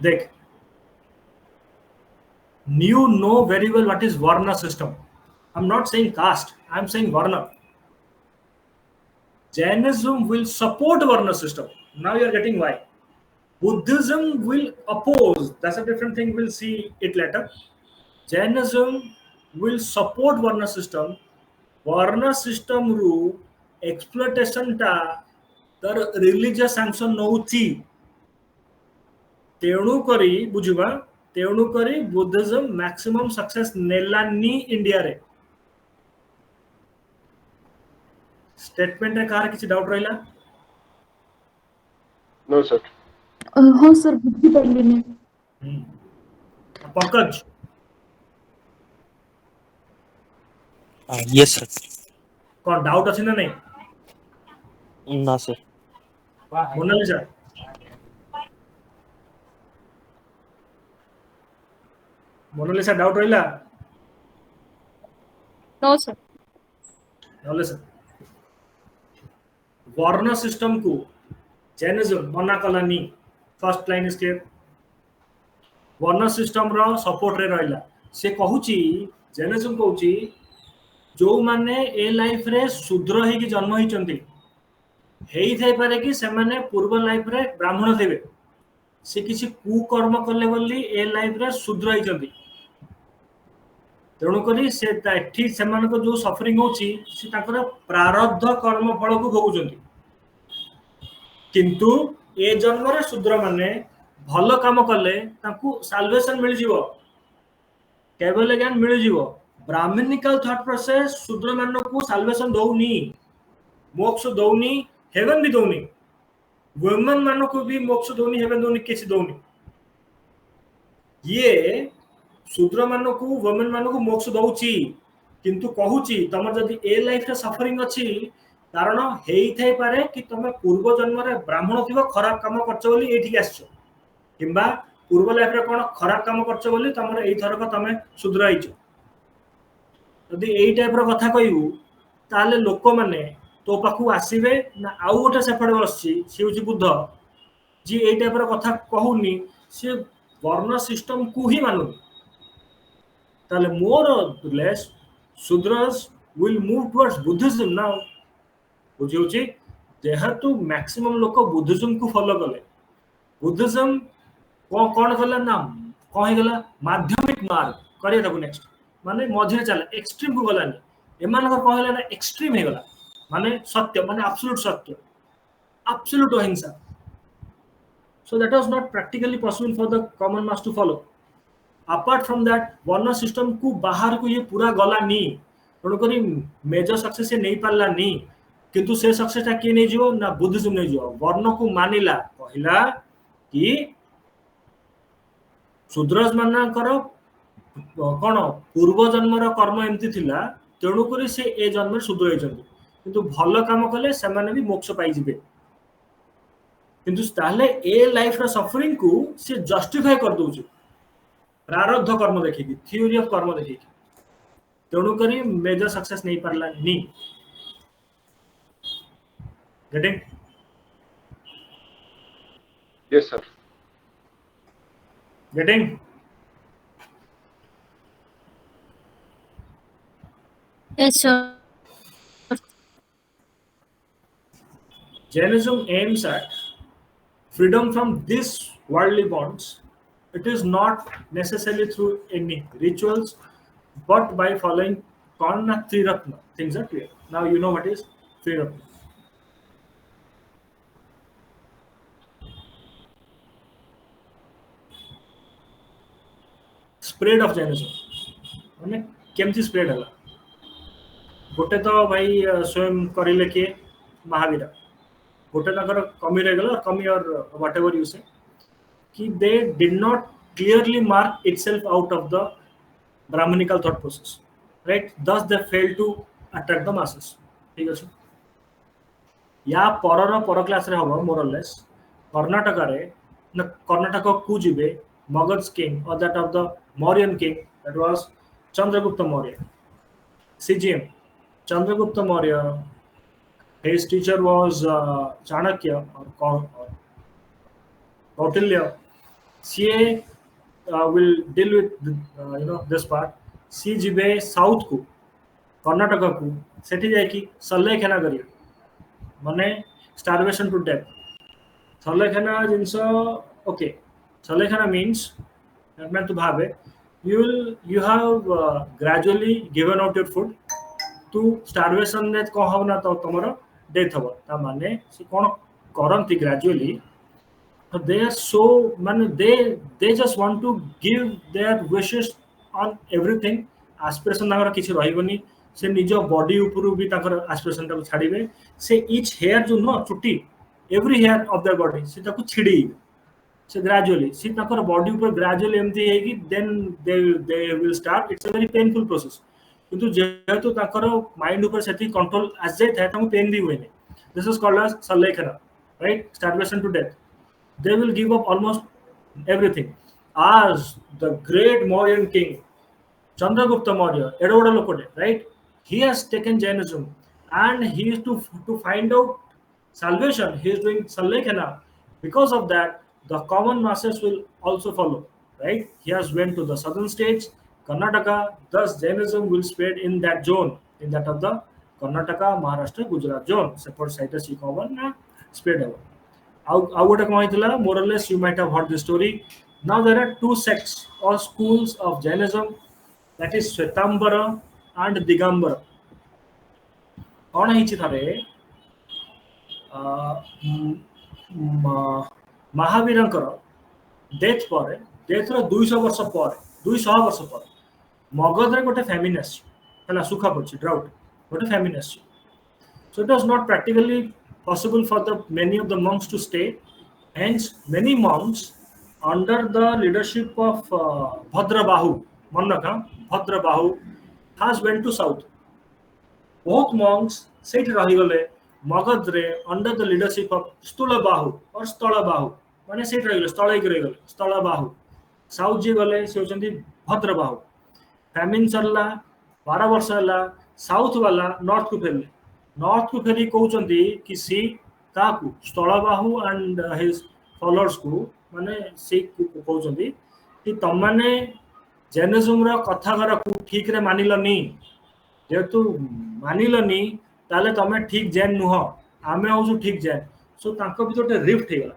Dekh. You know very well what is Varna system. I'm not saying caste. I'm saying Varna. Jainism will support Varna system. Now you are getting why. Buddhism will oppose. That's a different thing. We'll see it later. Jainism will support Varna system. Varna system ru exploitation ta tar religious sanction nouchi. तेणु करी बुझिबा तेणु करी Buddhism maximum success नेलानी India रे. Statement रे कार किछि डाउट रहला? No, sir. हाँ सर बुद्धि पढ़ली नहीं. Pankaj Yes, sir. कौन डाउट अछि ना नहीं? ना sir. मोनालिसा मोनालिसा डाउट रहला? No, sir. Monalisa varna system को जैनिज्म मना कलानी. First line is clear. Varna system रो सपोर्ट रे रहला. से कहूची जैनिज्म कहूची जो माने ए लाइफ रे शूद्र ही की जन्म ही चंती हेई थाई पारे कि से माने पूर्व लाइफ रे ब्राह्मण देबे. से किसी कुकर्म करले बोली ए लाइफ रे शूद्र ही चंती. तेणुकरी से एठी सेमानको जो सफरिंग होची से ताकर प्रारब्ध कर्म फल को भोगुचंती किंतु ए जन्म रे शूद्र माने भल काम कले ताकू साल्वेशन मिल जिवो केवल ज्ञान मिल जिवो ब्राह्मणिकल थॉट प्रोसेस शूद्र मानकू साल्वेशन दउनी मोक्ष दउनी हेवन भी दउनी वुमेन मानकू भी मोक्ष दउनी हेवन दउनी किछि दउनी ये शूद्र मानकू वुमेन मानकू मोक्ष दउची किंतु कहूची तमर जदी ए लाइफ रे सफरिंग अछि कारण हेई थाई पारे कि तमे पूर्व जन्म रे ब्राह्मण थिबो खराब काम करछ बोली एठी आछो किबा पूर्व लाइफ रे कोन खराब काम करछ बोली तमर एई थरक तमे शूद्र आइछ जदी एई टाइप रो कथा कहिबू ताले लोक माने तो पाखु आसीबे ना आउ गोटे सेपड़े बसछि से होछि बुद्ध जी एई टाइप रो कथा कहूनी से वर्ण सिस्टम को ही मानुनी ताले more less Shudras will move towards Buddhism now बुझिउछि जेहेतु मैक्सिमम लोक बुद्धिज्म को फॉलो कले बुद्धिज्म कोन कला ना कहि गला माध्यमिक मार्ग करिया दबु नेक्स्ट माने मझे चले एक्सट्रीम को गलानी एमान को कहला ना एक्सट्रीम हे गला माने सत्य माने एब्सोल्यूट अहिंसा so that was not practically possible for the common mass to follow apart from that वर्ण सिस्टम को बाहर को ये पूरा गला नी तेणुकरी मेजर सक्सेस से नहीं पारला नी किंतु से सक्सेस ता के नहीं जिवो ना बुद्धिज्म नहीं जिवो वर्ण को मानिला कहला कि शूद्रज मानकर कोन पूर्व जन्म रो कर्म एमती थिला तेणुकरी से ए जन्म शूद्र होइछन्ती किंतु भल काम कले से माने भी मोक्ष पाई जिवे किंतु ताले ए लाइफ रो सफरिंग को से जस्टिफाई कर दोछु प्रारब्ध कर्म देखि थ्योरी ऑफ कर्म देखि तेणु करी मेजर सक्सेस नहीं पारला नी getting Yes, sir. Getting Yes, sir. Jainism aims at freedom from these worldly bonds. It is not necessarily through any rituals, but by following Karna Triratna. Things are clear. Now you know what is Triratna. Spread of Jainism. माने केमती spread हला गोटे तो भाई स्वयं करिले के महावीर गोटे ताकर कमी रह गला कमी और व्हाटएवर यू से कि they did not clearly mark itself out of the brahmanical thought process, right? Thus they failed to attract the masses. ठीक है या पर क्लास रे हबो मोर लेस कर्नाटक रे न कर्नाटक को जिबे मगध किंग और that of the Mauryan king that was Chandragupta Maurya CGM Chandragupta Maurya. His teacher was Chanakya or Kautilya. CA will deal with this part. C jibe south को कर्नाटक को सेठी जाय कि सल्लेखना करियो माने starvation to death. सल्लेखना जिंस ओके सल्लेखना means मैं तो भावे you have gradually given out your food to starvation रे को होना तो तमरो डेथ हो ता माने से कोन करंती gradually they are so man they just want to give their wishes on everything aspiration ताकर किछि रहिबनी से निज बॉडी ऊपर भी ताकर aspiration ता छाड़ीबे से each hair जो न चुटी every hair of their body से ताको छिड़ी से ग्रेजुअली से ताकर बॉडी ऊपर ग्रेजुअली एमती है कि then they will start it's a very painful process किंतु जेहेतु ताकर माइंड ऊपर सेठी कंट्रोल आस जाय था ताको पेन भी हुए नहीं this is called as sallekhana right starvation to death they will give up almost everything as the great Mauryan king Chandragupta Maurya edoda lokote right he has taken Jainism and he is to find out salvation he is doing sallekana because of that the common masses will also follow right he has went to the southern states Karnataka thus Jainism will spread in that zone in that of the Karnataka Maharashtra Gujarat zone support site is common na spread over out what more or less you might have heard the story now there are two sects or schools of Jainism that is Shvetambara and Digambara. कौन ହେଇଛି ଥରେ महावीरଙ୍କର death पर death row 200 वर्ष पर 200 वर्ष पर मगध रे गोटे फैमिन आसी हला सुखा पड़छि ड्राउट गोटे फैमिन आसी so it was not practically possible for the many of the monks to stay, hence many monks under the leadership of Bhadrabahu Mannaka Bhadrabahu has went to south. Both monks सेठ रही गले मगध रे under the leadership of स्थूलबाहु और स्थलबाहु माने सेठ रही गले स्थलैक रही गले स्थलबाहु साउथ जी गले से होचंदी भद्रबाहु फैमिन चलला 12 वर्ष हला साउथ वाला नॉर्थ को फेरी कहउचंदी कि सी काकू स्थलबाहु एंड हिज फॉलोअर्स को माने से कहउचंदी कि तम माने जैनिज्म रो कथा घर को ठीक रे मानिलनी जेतु मानिलनी ताले तमे ठीक जैन नुह आमे होजु ठीक जैन सो तांको भी गोटे रिफ्ट हेगला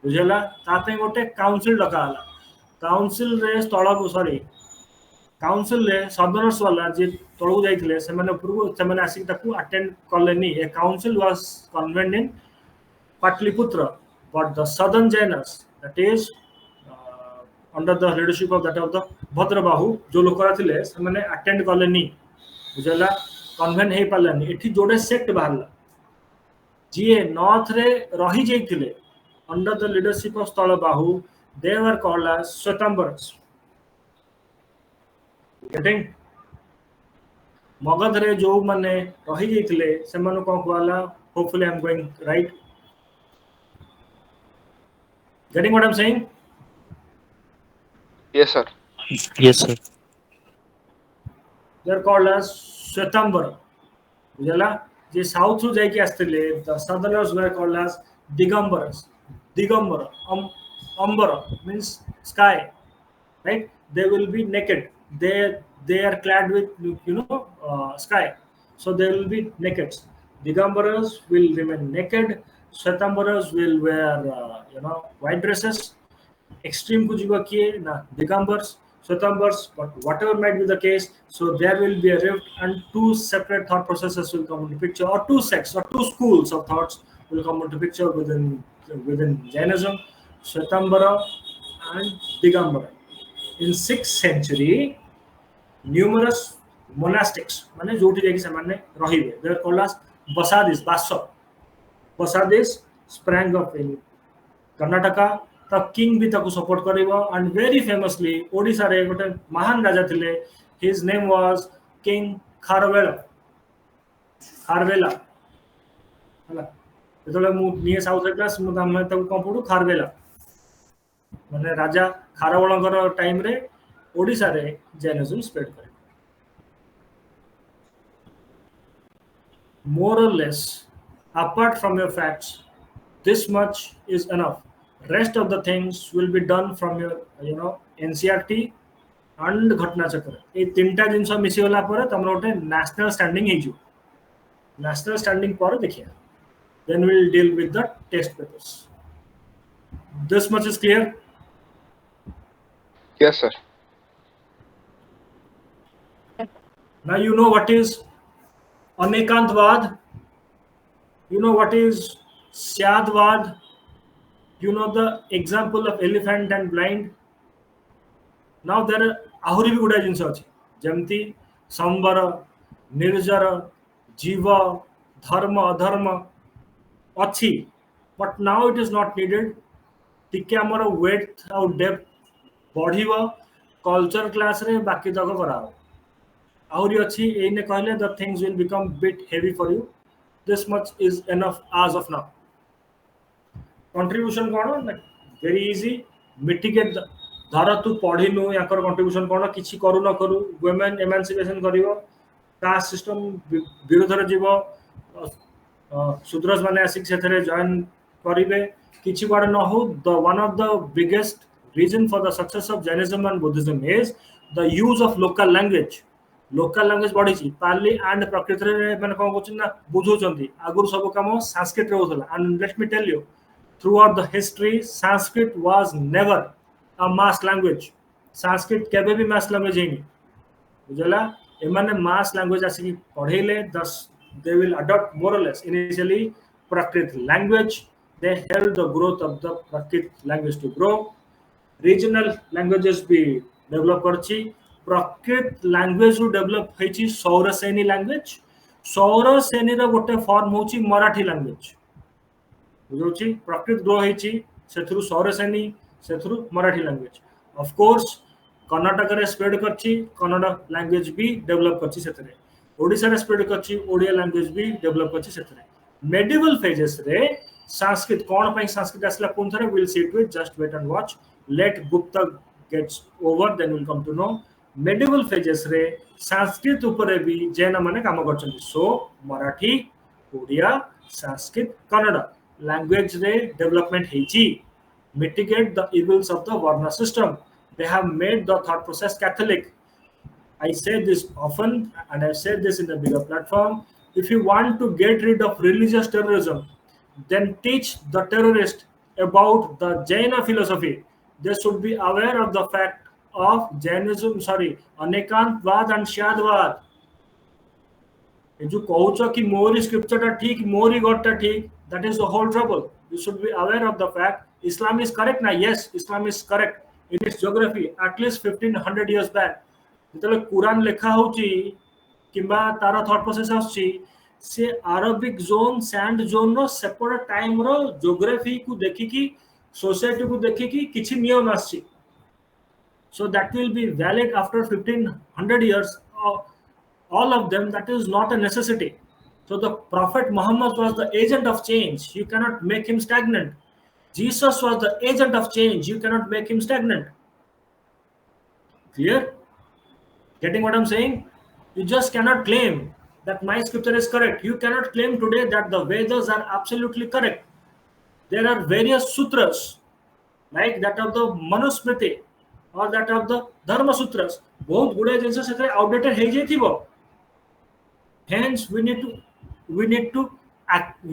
बुझला ताते गोटे काउंसिल डकाला काउंसिल रे स्थल सॉरी काउंसिल रे सदनर्स वाला जे तळु जाइथिले से माने पूर्व से माने आसी ताकू अटेंड करलेनी a council was convened in Pataliputra but the southern Jains that is under the leadership of that of the Bhadrabahu जो लोकरा थिले से माने अटेंड करलेनी बुझला कन्वेन हे पालानी एठी जोडे सेक्ट बाहरला जीए नॉर्थ रे रही जाइथिले under the leadership of Sthalabahu they were called as Shvetambaras getting Magadha रे जो माने रही जाइथिले से माने कोन कहला hopefully I am going right getting what I am saying Yes sir. Yes sir. they are called as Shvetambara बुझला जे साउथ रु जाई के आस्थिले the southerners were called as Digambaras Digambar ambar means sky right they will be naked they are clad with sky so they will be naked digambaras will remain naked Shvetambaras will wear white dresses extreme को जीवा किए ना Digambars Shvetambars, but whatever might be the case, so there will be a rift and two separate thought processes will come into picture, or two sects or two schools of thoughts will come into picture within Jainism, Shvetambara and Digambara. In 6th century, numerous monastics, माने जोटी जाके सामान्य रहिबे, they are called as Basadis, Basadis sprang up in Karnataka. ता king भी ताको support करिवो and very famously Odisha रे गोटे महान राजा थिले his name was king Kharavela हला जेतले मु निये साउथ क्लास मु हम ताको कोन पडू खारवेला माने राजा खारवळंकर टाइम रे ओडिसा रे जैनिज्म स्प्रेड करे मोर और less apart from your facts this much is enough. Rest of the things will be done from your NCERT and घटना चक्र ए तीनटा जिंस मिसी होला पर तमरो गोटे नेशनल स्टैंडिंग हे जो नेशनल स्टैंडिंग पर देखिया then we'll deal with the test papers. This much is clear? Yes sir. Now you know what is anekantvad, you know what is syadvad, you know the example of elephant and blind. Now there are ahuri भी गुड़ा जिनसे अच्छी जमती संबर निर्जर जीव धर्म अधर्म अच्छी but now it is not needed. टिके हमर weight और depth बढ़ीवा culture class रे बाकी तक कराओ ahuri अच्छी एने कहले the things will become bit heavy for you. This much is enough as of now. Contribution कौन very easy mitigate धर तू पढ़िनु याकर कंट्रीब्यूशन कौन किछि करू न करू वुमेन एमांसिपेशन करिवो कास्ट सिस्टम विरोध रे जीव शूद्रस माने आसिक सेथरे जॉइन करिवे किछि बार न हो the one of the biggest reason for the success of Jainism and Buddhism is the use of local language बढ़ी छी पाली एंड प्रकृति रे माने कोन कोछ ना बुझोचंती आगुर सब काम संस्कृत रे होतला and let me tell you throughout the history Sanskrit was never a mass language. Sanskrit केबे भी mass language है बुझला एमाने मास लैंग्वेज आसी पढ़ेले दस they will adopt more or less initially Prakrit language. They help the growth of the Prakrit language to grow. Regional languages be develop करछि Prakrit language ru develop हेछि Sauraseni language. Sauraseni रो गोटे form होछि Marathi language बुझौछि Prakrit grow हेछि सेथुरु सौरसेनी सेथुरु Marathi language of course Karnataka रे spread करछि Kannada language भी डेवलप करछि सेथरे ओडिसा रे स्प्रेड करछि ओडिया लैंग्वेज भी डेवलप करछि सेथरे मेडिवल फेजेस रे संस्कृत कोन पई संस्कृत असला कोन थरे will see to it just wait and watch let Gupta gets over then will come to know medieval phases रे संस्कृत ऊपर भी जैन माने काम करछन्ति सो मराठी ओडिया संस्कृत कन्नड़ language रे development हेची mitigate the evils of the Varna system. They have made the thought process Catholic. I say this often and I said this in the bigger platform. If you want to get rid of religious terrorism, then teach the terrorist about the Jaina philosophy. They should be aware of the fact of Jainism, Anekantvad and Shadvad. जो कहूचो कि मोरी scripture टा ठीक मोरी God टा ठीक that is the whole trouble. You should be aware of the fact Islam is correct now. Yes, Islam is correct in its geography at least 1500 years back. जेतले Quran लेखा होची किबा तारा thought process आछी से Arabic zone sand zone रो separate time रो geography को देखि कि society को देखि कि किछि नियम आछी so that will be valid after 1500 years all of them. That is not a necessity. So the Prophet Muhammad was the agent of change. You cannot make him stagnant. Jesus was the agent of change. You cannot make him stagnant. Clear? Getting what I'm saying? You just cannot claim that my scripture is correct. You cannot claim today that the Vedas are absolutely correct. There are various sutras like that of the Manusmriti or that of the Dharma Sutras. बहुत गुड़े जिनसे सेतरे outdated हे जे थिबो. Hence we need to act,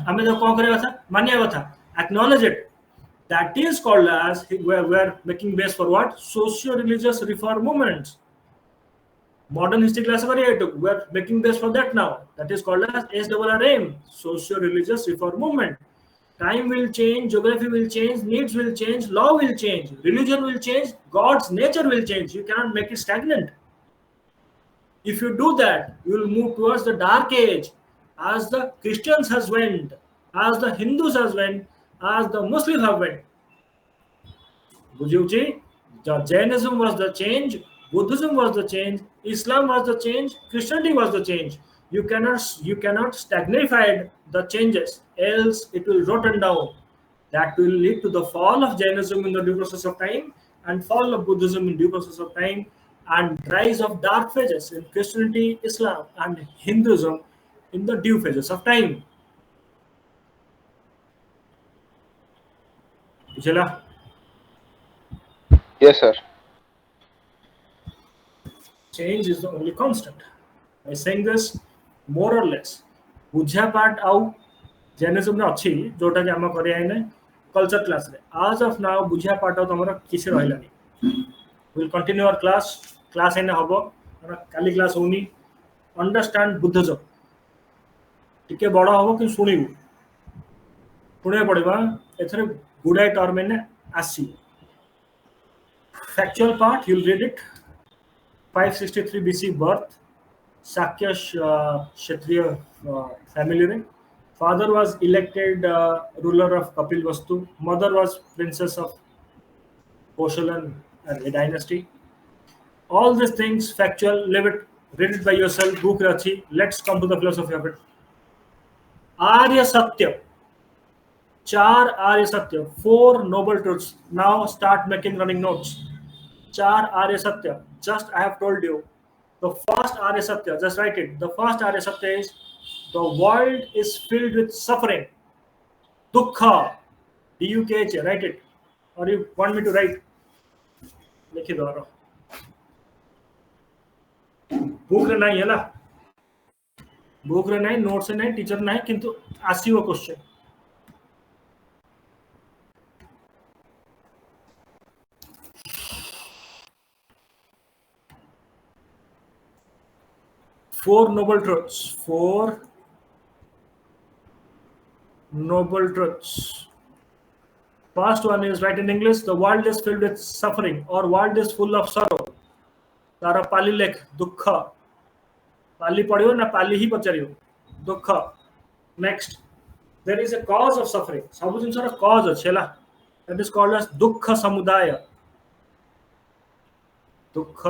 हमें जो कौन करेगा था मानिया था acknowledge it. That is called as we are making base for what socio-religious reform movements. Modern history class we are making base for that now. That is called as SRRM, socio-religious reform movement. Time will change, geography will change, needs will change, law will change, religion will change, God's nature will change. You cannot make it stagnant. If you do that, you will move towards the dark age, as the Christians has went, as the Hindus has went, as the Muslims have went. Bujuji, Jainism was the change, Buddhism was the change, Islam was the change, Christianity was the change. You cannot stagnify the changes, else it will rotten down. That will lead to the fall of Jainism in the due process of time, and fall of Buddhism in due process of time, and rise of dark phases in Christianity, Islam, and Hinduism in the due phases of time. Bujhala? Yes, sir. Change is the only constant. By saying this, more or less, बुझा part आउ Jainism ने अच्छी जोटा कि आम कर culture class रे आज ऑफ नाउ बुझा पार्ट आउ तुम किसी रही विल कंटिन्यू आवर क्लास एने हम काली क्लास होनी अंडरस्टैंड बुद्धिज्म टिके बड़ हम कि शुणु शुणा पड़ा एथरे गुड़ाए टर्म एने आसी factual part you read it 563 BC birth Sakya Kshatriya family. Father was elected ruler of Kapilvastu. Mother was princess of Koshalan dynasty. All these things factual. Read it by yourself. Book Rachi. Let's come to the philosophy of it. Arya Satya. 4 Arya Satya. 4 noble truths. Now start making running notes. 4 Arya Satya. Just I have told you. The first Arya Satya, just write it. The first Arya Satya is the world is filled with suffering. Dukkha. D-U-K-H. Write it. Or you want me to write? लिखी दो book रे नहीं है book रे नहीं note से नहीं teacher नहीं किंतु आसीव question Four noble truths. Four noble truths. First one is, right in English, the world is filled with suffering or world is full of sorrow. तारा पाली लेख दुख. पाली पढ़ियो ना पाली ही पचारियो दुख. Next, there is a cause of suffering. सब जिनसर cause अच्छे ला. That is called as दुख समुदाय. दुख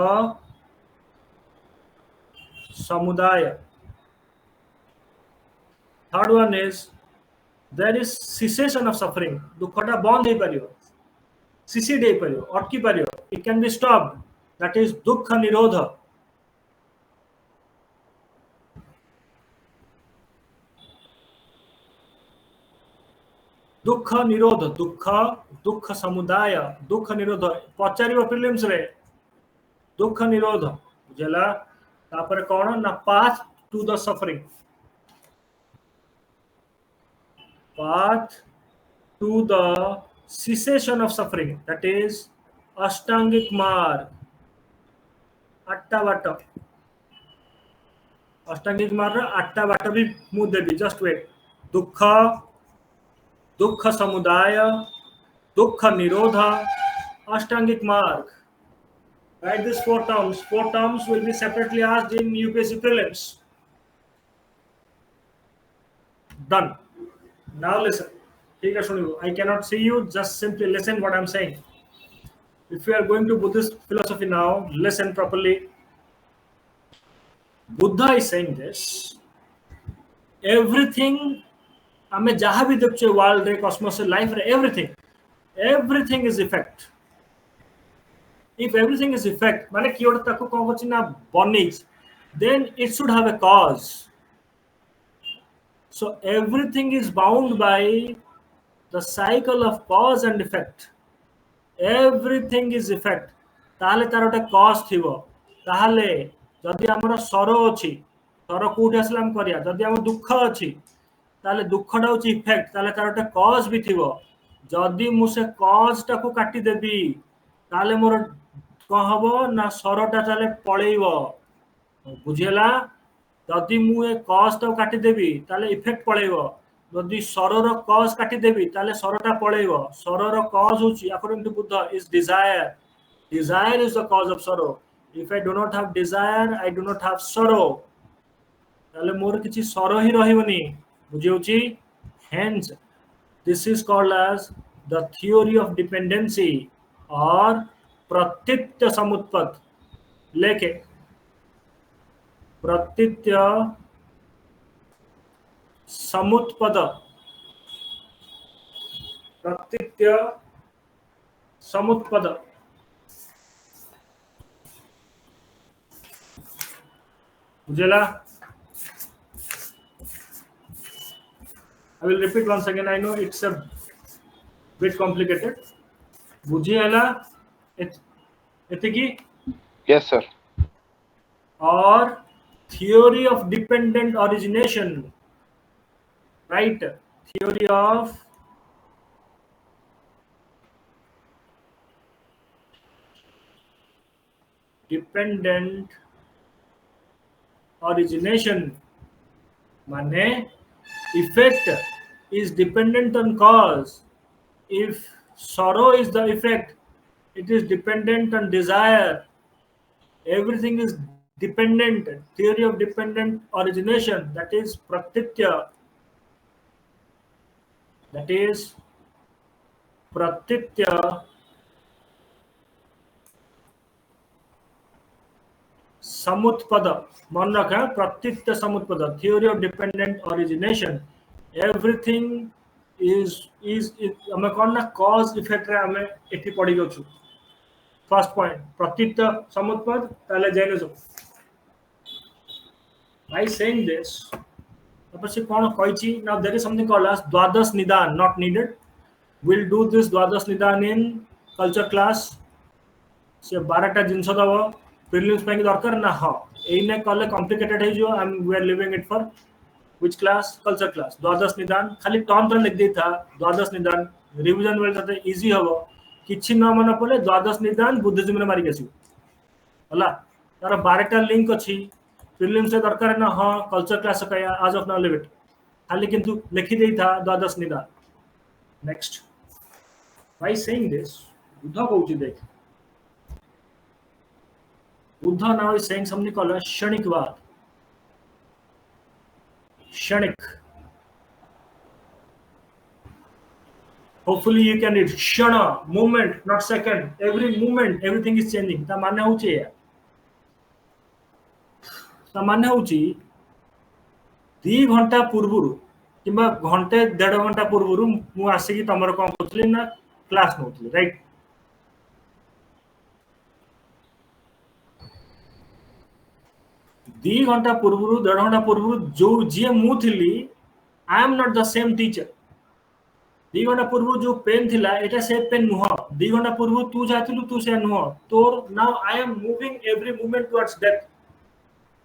समुदाय. Third one is, there is cessation of suffering. दुखटा बंद हो पारियो. Cessate हो पारियो. अटकी पारियो. It can be stopped. That is दुख निरोध. दुख निरोध. दुख समुदाय. दुख निरोध. पचारियो प्रीलिम्स रे. दुख निरोध. बुझला. तापर कौन ना path to the suffering. Path to the cessation of suffering. That is अष्टांगिक मार्ग. आठटा बाट. अष्टांगिक मार्ग आठटा बाट भी मु देबी. Just wait. दुख, दुख समुदाय, दुख निरोध, अष्टांगिक मार्ग. Write these four terms. Four terms will be separately asked in UPSC prelims. Done. Now listen. I cannot see you. Just simply listen what I'm saying. If you are going to Buddhist philosophy now, listen properly. Buddha is saying this. Everything, हमें जहाँ भी देखते हैं world रे, cosmos रे, life रे, everything is effect. If everything is effect, माने कि ओटा ताको कौन बच्ची ना bunnies, then it should have a cause. So everything is bound by the cycle of cause and effect. Everything is effect. ताहले तार ओटा cause थिवो. ताहले जदि हमर सरो अछि, सरो कोठी असला हम करिया. जदि हम दुख अछि, ताहले दुखटा होछि इफेक्ट. ताहले तार ओटा cause भी थिवो. जदि मु से cause टा को काटी देबी, ताहले मोर कौन हबो ना सरोटा ताहले पळेइबो. बुझेला. जदि मु ए cause टा काटी देबी, ताहले इफेक्ट पळेइबो. जदि सरर cause काटी देबी, ताहले सरटा पळेइबो. सरर cause होछि according to Buddha is desire. Desire is the cause of sorrow. If I do not have desire, I do not have sorrow. ताहले मोर किछि sorrow he रहिबनी. बुझियोछि. Hence this is called as the theory of dependency or प्रतीत्य समुत्पत्त. लेके प्रतीत्य समुत्पद. प्रतीत्य समुत्पद. बुझेला. I will repeat once again. I know it's a bit complicated. बुझिएला. एतिकी. Yes, sir. Or theory of dependent origination. Right? Theory of dependent origination. माने effect is dependent on cause. If sorrow is the effect, it is dependent on desire. Everything is dependent. Theory of dependent origination. That is pratitya. That is pratitya samutpada. मन रखा. प्रतीत्य समुत्पद. Theory of dependent origination. Everything is हमें कौन ना cause effect रे हमें एठी पढ़ी गछु. First point, प्रतीत्य समुत्पद. ताले Jainism. By saying this, तपसे कौन कहिछि. Now there is something called as द्वादश निदान. Not needed. We'll do this द्वादश निदान in culture class. से 12टा जिंस दबो. Prelims ପାଇଁ ଦରକାର ନା. ହଁ एने कले कॉम्प्लिकेटेड है जो we are leaving it for which class? Culture class. द्वादश निदान खाली टर्म पर लिख दी था. द्वादश निदान रिवीजन वेल तते इजी हबो. किछि न मन पले द्वादश निदान बुद्धिज्म रे मारि गेसी. हला तार 12टा लिंक अछि. प्रीलिम्स से दरकार है ना हाँ कल्चर क्लास का आज ऑफ नाउ लिव इट खाली किंतु लिखि देई था द्वादश निदा next by saying this Buddha कहउची देख Buddha now is saying something called as क्षणिकवाद क्षणिक hopefully you can read kshana moment not second every moment everything is changing ता माने होची ता माने होची 2 घंटा पूर्वरु किंबा घंटे 1.5 घंटा पूर्वरु मु आसी कि तमर कोन करथली ना क्लास नोतली राइट 2 घंटा पूर्वरु 1.5 घंटा पूर्वरु जो जे मु थिली I am not the same teacher 2 घंटा पूर्व जो पेन थिला एटा से पेन नुह 2 घंटा पूर्व तू जातिलु तू से नुह तोर now I am moving every movement towards death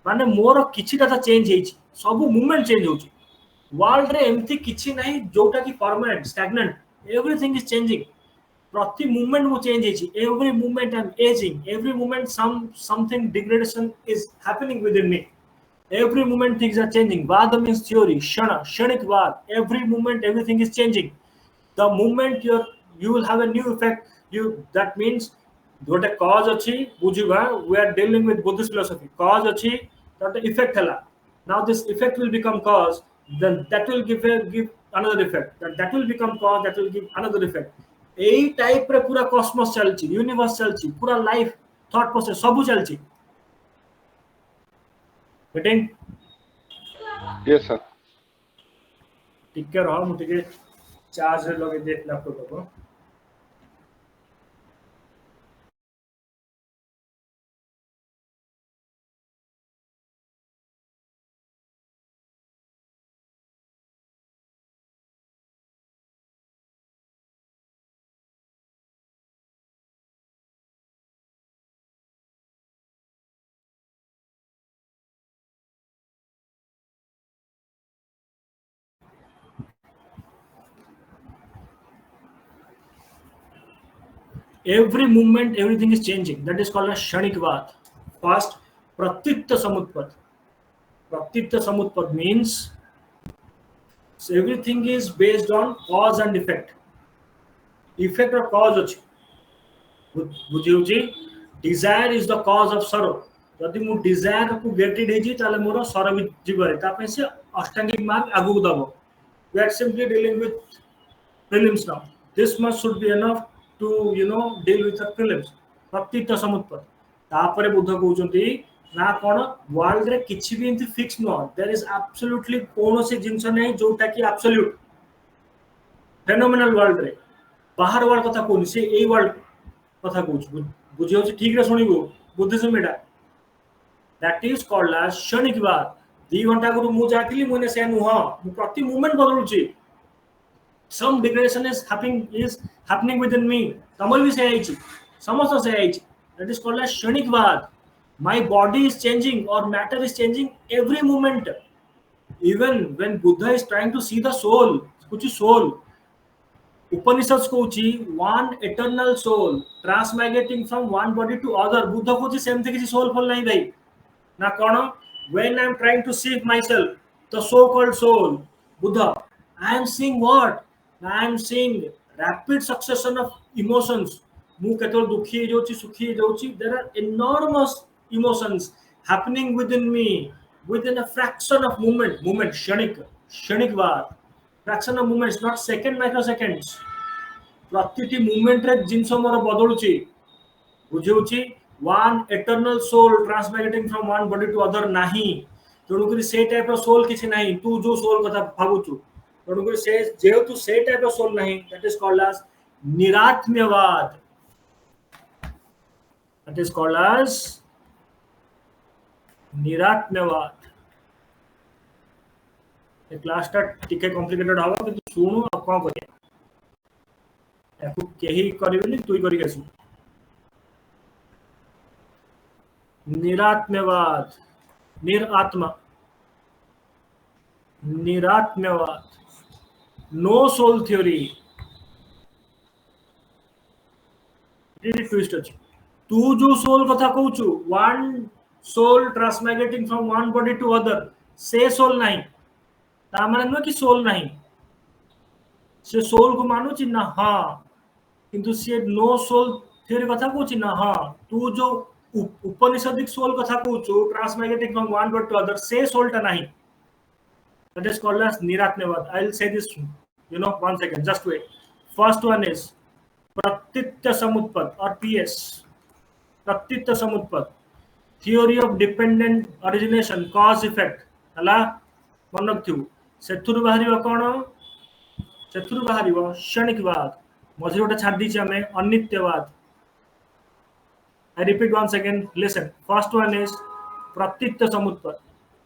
माने मोर किछि कथा चेंज हेछि सब मूवमेंट चेंज होछि वर्ल्ड रे एमती किछि नाही जोटा कि permanent stagnant everything is changing प्रति मूवमेंट वो चेंज हेछि every movement I am ageing every movement something degradation is happening within me every moment things are changing vada means theory shana shanik vad every moment everything is changing the moment you will have a new effect you that means what a cause achi bujiba we are dealing with Buddhist philosophy cause achi that the effect hela now this effect will become cause then that will give another effect that will become cause that will give another effect ei type रे पूरा cosmos चलची universe चलची पूरा life thought process सब चलची getting yes sir टिके रह मु टिके charge रे लगे दे लैपटॉप को every moment everything is changing that is called as kshanikvad first pratyukta samutpad means so everything is based on cause and effect or cause achi बुझिउची desire is the cause of sorrow जदि मु desire को gated hazy ताले मोर sorrow भी जीवरे ता पे से अष्टांगिक मार्ग आगु दबो we are simply dealing with prelims now this much should be enough to deal with the prelims प्रतीत समुत्पन्न तापरे बुद्ध कहउचंती ना कोन वर्ल्ड रे किछि भी इंति फिक्स न देयर इज एब्सोल्युटली कोनोसी जिंस नै जोटा कि एब्सोल्यूट फेनोमेनल वर्ल्ड रे बाहर वर्ल्ड कथा कोन से एई वर्ल्ड कथा कहउछ बुझियो छी ठीक रे सुनिबो Buddhism Etah that is called as क्षणिकवाद 2 घंटा को मु जातिली मोने से नुह मु प्रति movement बदलुची some degradation is happening within me tamal भी से आइछि समस्त से आइछि that is called as kshanikvad my body is changing or matter is changing every moment even when Buddha is trying to see the soul kuch soul Upanishads कहउछि one eternal soul transmigrating from one body to other Buddha कहउछि सेमते किछि soul फल नहीं भाई ना कोन when I am trying to see myself the so called soul Buddha I am seeing what I am seeing rapid succession of emotions mu केतल दुखी जोची सुखी जोची there are enormous emotions happening within me within a fraction of moment क्षणिकवाद fraction of moments not second microseconds प्रतिटी moment रे जिंस मोर बदलुची बुझिउची one eternal soul transmigrating from one body to other नाही तणुकरी से type रो soul किछि नाही तू जो सोल कथा भाबुचु तणुकरी से जेहेतु से टाइप रो सोल नाही दैट इज कॉल्ड एज निरात्म्यवाद दैट इज कॉल्ड एज निरात्म्यवाद ए क्लास टा टिके कॉम्प्लिकेटेड हवा कि सुनु आ कोन करिया याकू केही करबेनी तुई करि गेसु निरात्म्यवाद निरात्म्यवाद नो सोल थ्योरी ट्विस्ट अछि तू जो सोल कथा कहउछु one soul transmigrating from one body to other से soul नहीं ता माने नुह कि soul नहीं से soul को मानुची ना हाँ किंतु से नो सोल थ्योरी कथा कहूची ना हाँ तू जो उपनिषदिक सोल कथा कहूचु transmigrating from one body to other से सोल टा नहीं that is called as niratmyavad. I will say this, 1 second, just wait. First one is pratitya samutpad or PS. Pratitya samutpad, theory of dependent origination, cause effect. हला मन रखियो सेथुरु बाहरिबो कोन सेथुरु बाहरिबो क्षणिकवाद मझे गोटे छाड़ दीचे हमें अनित्यवाद. I repeat once again, listen. First one is pratitya samutpad.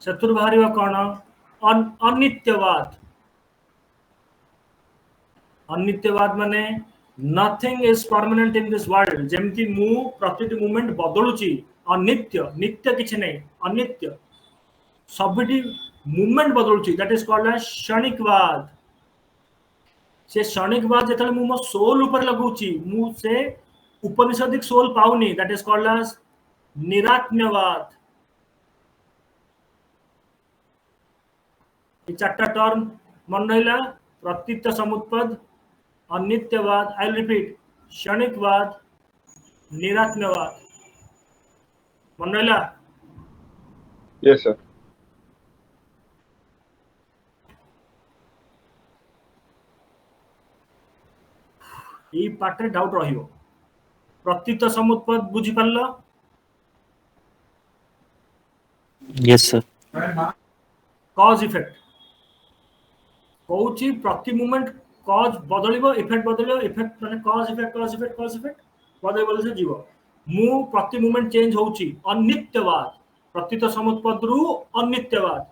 सेथुरु बाहरिबो कोन अनित्यवाद. अनित्यवाद माने nothing is permanent in this world. जेमती मु प्रति मोमेंट बदलुची अनित्य नित्य किछ नै अनित्य सबटी मूवमेंट बदलुची दैट इज कॉल्ड एज क्षणिकवाद. से क्षणिकवाद जेतले मु मो सोल ऊपर लगुची मु से उपनिषदिक सोल पाउनी दैट इज कॉल्ड एज निरात्म्यवाद. चार्टा टर्म मन रहा प्रतीत समुत्पद अनित्यवाद. आई रिपीट क्षणिकवाद निरात्म्यवाद. मन रहा? Yes sir. ये पार्ट रे डाउट रहियो. प्रतीत समुत्पद बुझी पारलो? Yes sir. कॉज इफेक्ट कहूची प्रति मोमेंट कॉज बदलिबो इफेक्ट बदलिबो इफेक्ट माने कॉज इफेक्ट बदलिबो से जीव मु प्रति मोमेंट चेंज होउची अनित्यवाद. प्रतीत समुत्पद रु अनित्यवाद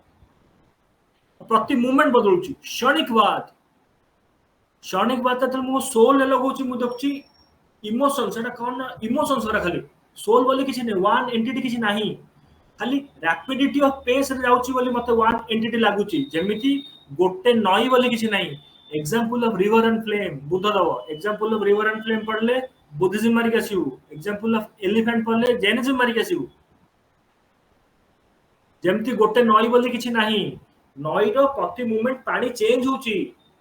प्रति मोमेंट बदलुची क्षणिकवाद. क्षणिकवाद त मु सोल लगौची मु देखची इमोशन सेटा कोन इमोशंस रा खाली सोल बोली किछि नै वन एंटिटी किछि नाही खाली रैपिडिटी ऑफ पेस रे जाउची बोली मते वन एंटिटी लागुची. जेमिति गोटे नई बोली किछि नाही. Example of river and flame Buddha दव. Example of river and flame पढ़ले बुद्धिज्म मारी के आसीउ. एग्जांपल ऑफ एलिफेंट पढ़ले जैनिज्म मारी के आसीउ. जेमिति गोटे नई बोली किछि नाही. नई रो प्रति मोमेंट पानी चेंज होची.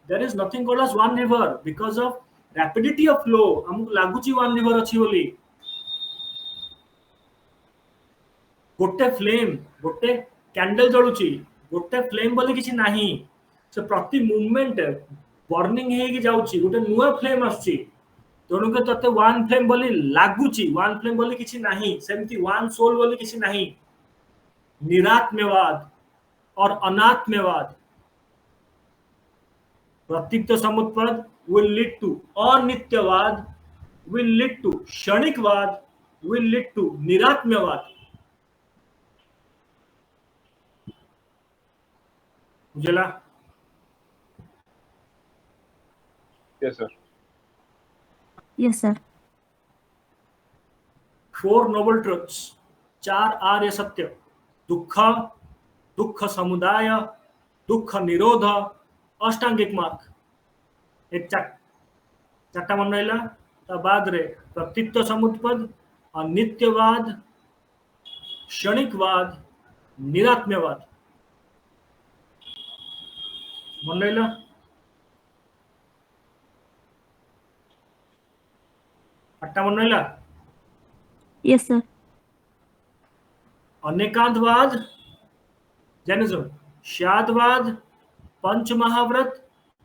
There is nothing called as one river because of rapidity of flow हमु लागुची वन रिवर अछि बोली. गोटे फ्लेम गोटे कैंडल जळुची गोटे फ्लेम बोली किछि नाही. से प्रति मूवमेंट बर्निंग हे कि जाउची गोटे नुआ फ्लेम आछी तेणु के तते वन फ्लेम बोली लागुची वन फ्लेम बोली किछि नाही. सेमती वन सोल बोली किछि नाही. निरात्म्यवाद और अनात्म्यवाद प्रतीत समुत्पद will lead to अनित्यवाद will lead to क्षणिकवाद will lead to निरात्म्यवाद. बुझला? Yes sir. Yes, sir. 4 noble truths 4 arya satya. दुख दुख समुदाय दुख निरोध अष्टांगिक मार्ग. एक चार्टा मन रहा ता बाद रे प्रतीत समुत्पद अनित्यवाद क्षणिकवाद निरात्म्यवाद. मन रहा? चार्टा मन रहा? Yes, sir. अनेकांतवाद जैनिज्म. शादवाद पंच महाव्रत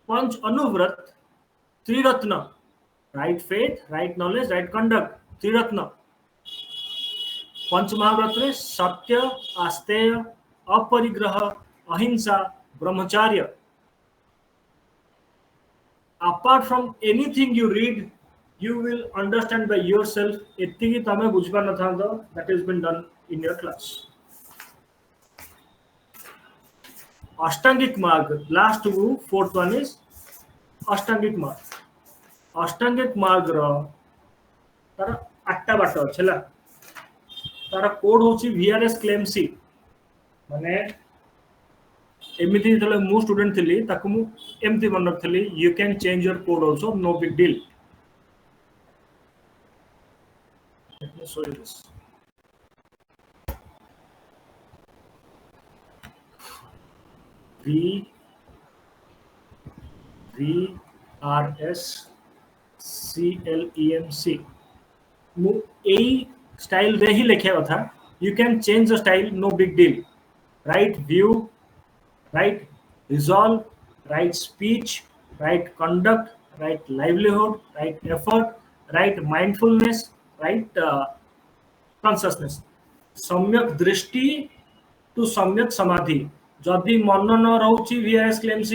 पंच अनुव्रत त्रिरत्न right faith right knowledge right conduct त्रिरत्न. पंच महाव्रत रे सत्य आस्तेय अपरिग्रह अहिंसा ब्रह्मचर्य. apart from anything you read you will understand by yourself एतिकी तमे बुझबा न थांदो that has been done in your class. अष्टांगिक मार्ग लास्ट वो फोर्थ वन इज अष्टांगिक मार्ग. अष्टांगिक मार्ग रो तार 8टा बाट छला. तार कोड होची VRS क्लेम सी माने एमिति जले मु स्टूडेंट थिली ताकु मु एमति मन रखथली you can change your code also no big deal. Let me show you this. VRSCLEMC मु ए स्टाइल रे ही लिखिया कथा you can change the style no big deal right view right resolve right speech right conduct right livelihood right effort right mindfulness right consciousness samyak drishti to सम्यक समाधि जदि मन न रहउची VRSCLEMC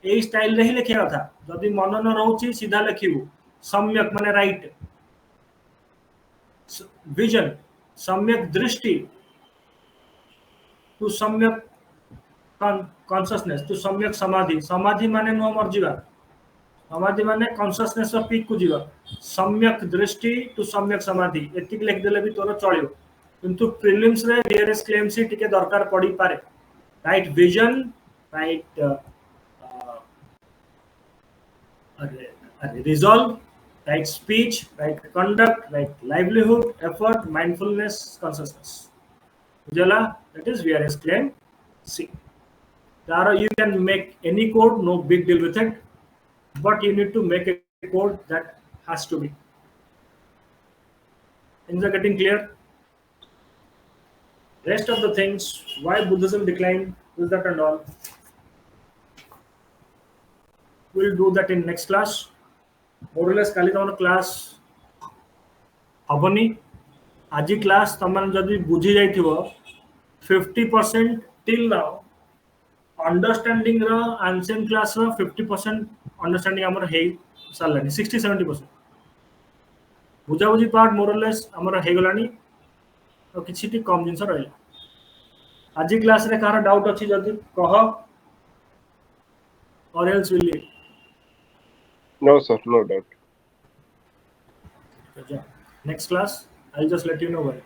ए स्टाइल रे ही लिखिया कथा जदि मन न रहउची सीधा लिखिबू सम्यक माने राइट विजन सम्यक दृष्टि टू सम्यक कॉन्शियसनेस टू सम्यक समाधि समाधि माने नो मरजिबा समाधि माने कॉन्शियसनेस ऑफ पीक को जीवा सम्यक दृष्टि टू सम्यक समाधि एतिक लिख देले भी तोर चलियो किंतु प्रीलिम्स रे VRSCLEMC टिके दरकार पड़ी पारे right vision right resolve right speech, right conduct, right livelihood, effort, mindfulness, consciousness. Ujala, that is VRSCLEMC. Tara, you can make any code, no big deal with it, but you need to make a code that has to be. Things are getting clear. Rest of the things, why Buddhism declined, is that and all. We'll do that in next class. मोरलेस काली तमन class हबनी आज class तमन जदि बुझी जाइथिबो 50% till now understanding रो ancient class रो 50% understanding हमर हे सालानी 60-70% बुझा बुझी part मोरलेस हमर हे गलानी और किछि टी कम जिंस रहला आज क्लास रे कार डाउट अछि जदि कह और else will leave No, sir, no doubt. Next class, I'll just let you know why.